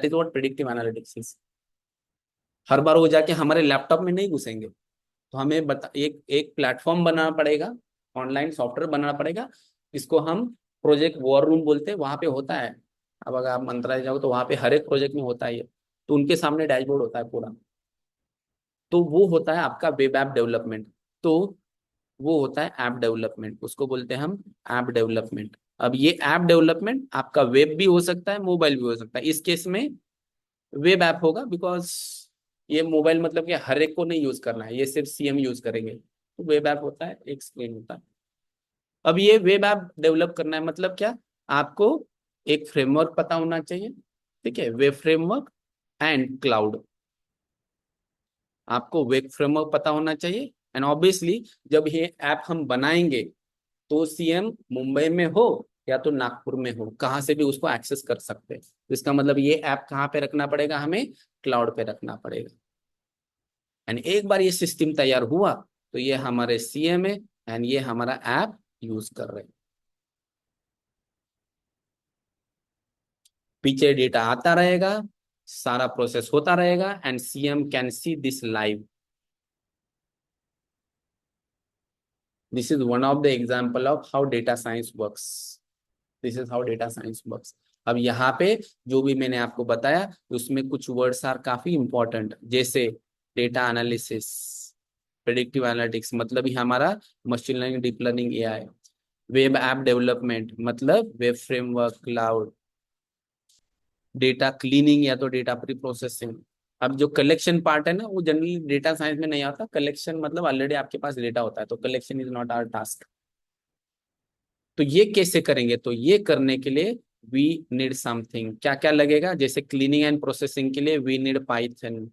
is what predictive analytics is. हर बार वो जाके हमारे लैपटॉप में नहीं घुसेंगे, तो हमें एक एक प्लेटफॉर्म बनाना पड़ेगा, ऑनलाइन सॉफ्टवेयर बनाना पड़ेगा। इसको हम प्रोजेक्ट वॉर रूम बोलते हैं, वहां पे होता है। अब अगर आप मंत्रालय जाओ तो वहां पे हर एक प्रोजेक्ट में होता है ये। तो उनके सामने डैशबोर्ड होता है पूरा। तो वो होता है आपका वेब ऐप डेवलपमेंट। तो वो होता है ऐप डेवलपमेंट, उसको बोलते हैं हम ऐप डेवलपमेंट। अब ये ऐप डेवलपमेंट आपका वेब भी हो सकता है, मोबाइल भी हो सकता है। इस केस में वेब ऐप होगा, बिकॉज ये मोबाइल मतलब कि हर एक को नहीं यूज करना है, ये सिर्फ सीएम यूज करेंगे। तो वेब ऐप होता है, एक स्क्रीन होता है। अब ये वेब ऐप डेवलप करना है मतलब क्या, आपको एक फ्रेमवर्क पता होना चाहिए। ठीक है, वेब फ्रेमवर्क एंड क्लाउड। आपको वेब फ्रेमवर्क पता होना चाहिए। एंड ऑब्वियसली जब ये ऐप हम बनाएंगे, तो सीएम मुंबई में हो या तो नागपुर में हो, कहाँ से भी उसको एक्सेस कर सकते हैं। तो इसका मतलब ये ऐप कहाँ पे रखना पड़ेगा, हमें क्लाउड पे रखना पड़ेगा। एंड एक बार ये सिस्टम तैयार हुआ, तो ये हमारे सीएम है, एंड ये हमारा ऐप यूज कर रहे हैं। पीछे डेटा आता रहेगा, सारा प्रोसेस होता रहेगा, and CM can see this live. This is one of the example of how data science works. This is how data science works. अब यहाँ पे जो भी मैंने आपको बताया, उसमें कुछ वर्ड्स आर काफी इंपॉर्टेंट, जैसे डेटा एनालिसिस, प्रेडिक्टिव एनालिटिक्स मतलब ही हमारा machine learning, deep learning, AI. Web app development मतलब web framework, cloud. Data cleaning या तो डेटा प्री प्रोसेसिंग। अब जो कलेक्शन पार्ट है ना, वो जनरली डेटा साइंस में नहीं आता। कलेक्शन मतलब ऑलरेडी आपके पास डेटा होता है, तो collection is not our task. तो ये कैसे करेंगे, तो ये करने के लिए वी नीड समथिंग। क्या क्या लगेगा, जैसे क्लीनिंग एंड प्रोसेसिंग के लिए वी नीड पाइथन।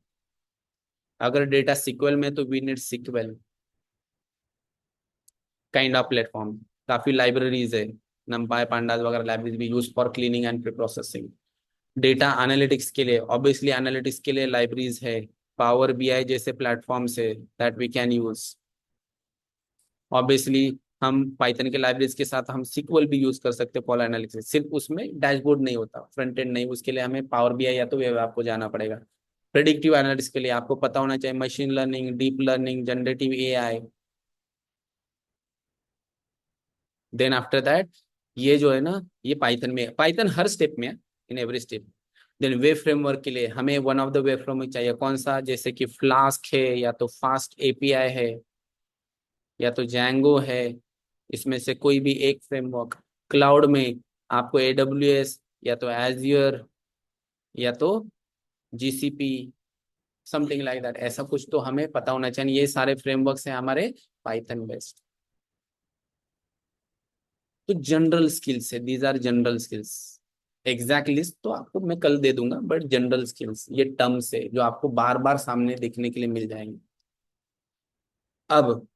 अगर डेटा सिक्वल में तो we need SQL kind of platform. काफी लाइब्रेरीज है, numpy pandas वगैरह लाइब्रेरीज भी use for cleaning and pre processing. Data analytics के लिए ऑब्वियसली एनालिटिक्स के लिए लाइब्रेरीज है, पावर बीआई जैसे प्लेटफॉर्म है that we can use. Obviously हम पाइथन के लाइब्रेरीज के साथ हम सिक्वल भी यूज कर सकते हैं फॉर एनालिसिस। सिर्फ उसमें डैशबोर्ड नहीं होता, फ्रंट एंड नहीं, उसके लिए हमें पावर बीआई या तो वेब ऐप को जाना पड़ेगा। प्रेडिक्टिव एनालिटिक्स के लिए आपको पता होना चाहिए machine learning, deep learning, generative AI. Then after that, ये जो है ना, ये पाइथन में, पाइथन हर स्टेप में है, in every step. Then web framework के लिए हमें one of the web framework चाहिए, कौन सा, जैसे कि फ्लास्क है, या तो फास्ट एपीआई है, या तो जैंगो है। इसमें से कोई भी एक फ्रेमवर्क। क्लाउड में आपको एडब्ल्यूएस या तो एज्योर या तो जीसीपी, समथिंग लाइक दैट, ऐसा कुछ तो हमें पता होना चाहिए। ये सारे फ्रेमवर्क्स हैं हमारे पाइथन बेस्ड। तो जनरल स्किल्स है, these are general skills. Exact list तो आपको मैं कल दे दूंगा, बट जनरल स्किल्स ये टर्म्स है जो आपको बार बार सामने देखने के लिए मिल जाएंगे। अब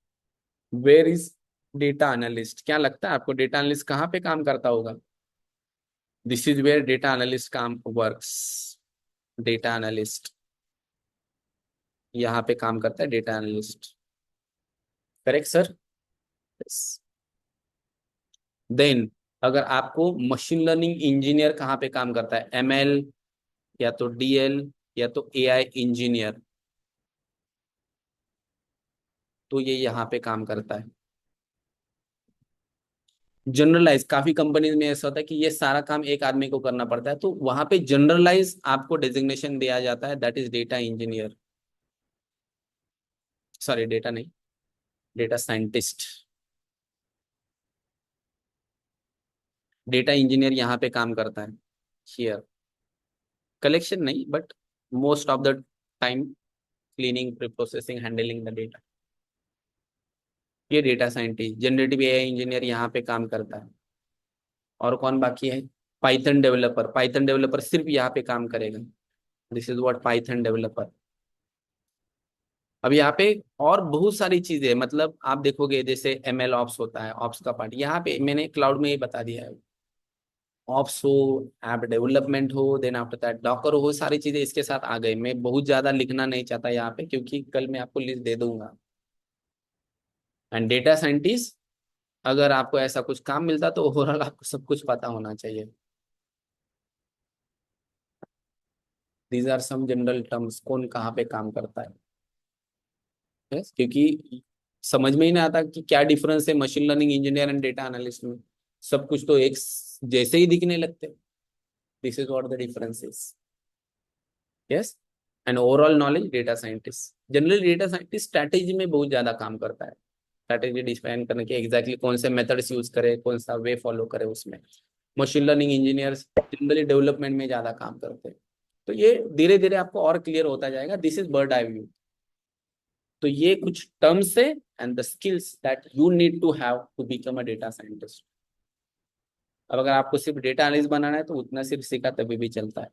वेयर इज डेटा एनालिस्ट, क्या लगता है आपको डेटा एनालिस्ट कहाँ पे काम करता होगा? This is where data analyst काम वर्क्स। डेटा एनालिस्ट यहाँ पे काम करता है, data analyst. Correct sir? Yes. Then अगर आपको मशीन लर्निंग इंजीनियर कहाँ पे काम करता है, एमएल या तो डीएल या तो एआई इंजीनियर, तो ये यहाँ पे काम करता है। जनरलाइज, काफी कंपनीज में ऐसा होता है कि ये सारा काम एक आदमी को करना पड़ता है, तो वहां पे जनरलाइज आपको डेजिग्नेशन दिया जाता है, that is data engineer, sorry data नहीं, डेटा साइंटिस्ट। डेटा इंजीनियर यहाँ पे काम करता है, हियर कलेक्शन नहीं but most of the time cleaning, pre processing, handling the data. ये data scientist, generative AI engineer यहाँ पे काम करता है। और कौन बाकी है? पाइथन डेवलपर, पाइथन डेवलपर सिर्फ यहाँ पे काम करेगा, this is what Python developer. अब यहाँ पे और बहुत सारी चीजें, मतलब आप देखोगे जैसे एमएल ऑप्स होता है, ऑप्स का पार्ट यहाँ पे मैंने क्लाउड में ही बता दिया है। ऑप्स हो, ऐप डेवलपमेंट हो, देन आफ्टर दैट डॉकर हो, सारी चीजें इसके साथ आ गई। मैं बहुत ज्यादा लिखना नहीं चाहता यहाँ पे, क्योंकि कल मैं आपको लिस्ट दे दूंगा। एंड डेटा साइंटिस्ट, अगर आपको ऐसा कुछ काम मिलता तो ओवरऑल आपको सब कुछ पता होना चाहिए। These are some general terms, कौन कहाँ पे काम करता है। Yes, क्योंकि समझ में ही नहीं आता कि क्या डिफरेंस है machine learning engineer and data analyst में। सब कुछ तो एक जैसे ही दिखने लगते। This is what the difference is. Yes, and overall knowledge data scientist, generally data scientist strategy में बहुत ज्यादा काम करता है। स्ट्रैटेजी डिफाइन करने के एग्जैक्टली कौन से मेथड्स यूज करे, कौन सा वे फॉलो करे उसमें। Machine learning engineers generally development में ज्यादा काम करते हैं। तो ये धीरे धीरे आपको और क्लियर होता जाएगा। This is bird eye view. तो ये कुछ टर्म्स है and the skills that you need to have to become a data scientist. अब अगर आपको सिर्फ डेटा एनालिस्ट बनाना है तो उतना सिर्फ सीखा तभी भी चलता है।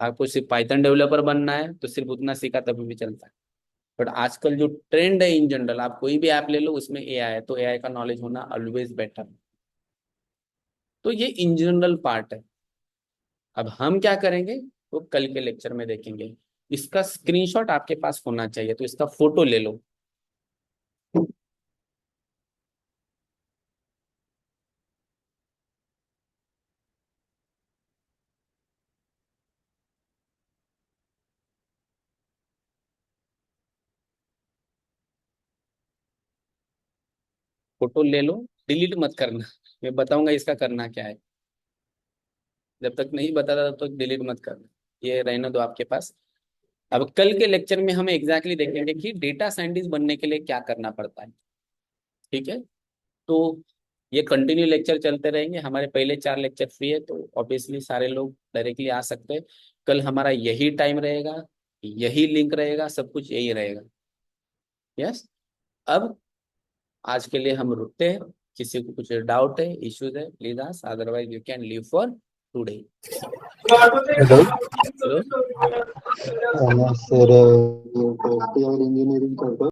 आपको सिर्फ पाइथन डेवलपर बनना है तो सिर्फ उतना सीखा तभी भी चलता है। बट आजकल जो ट्रेंड है इन जनरल, आप कोई भी ऐप ले लो उसमें एआई है, तो एआई का नॉलेज होना ऑलवेज बेटर। तो ये इन जनरल पार्ट है। अब हम क्या करेंगे वो कल के लेक्चर में देखेंगे। इसका स्क्रीनशॉट आपके पास होना चाहिए, तो इसका फोटो ले लो। फोटो ले लो, डिलीट मत करना। मैं बताऊंगा इसका करना क्या है, जब तक नहीं बताता तब तक डिलीट मत करना, ये रहने दो आपके पास। अब कल के लेक्चर में हम एग्जैक्टली देखेंगे कि डेटा साइंटिस्ट बनने के लिए क्या करना पड़ता है। ठीक है, तो ये कंटिन्यू लेक्चर चलते रहेंगे। हमारे पहले 4 लेक्चर फ्री है, तो ऑब्वियसली सारे लोग डायरेक्टली आ सकते हैं। कल हमारा यही टाइम रहेगा, यही लिंक रहेगा, सब कुछ यही रहेगा। यस, अब आज के लिए हम रुकते हैं। किसी को कुछ डाउट है, इश्यूज है, please ask, otherwise you can leave for today. Hello hello sir, software engineering करता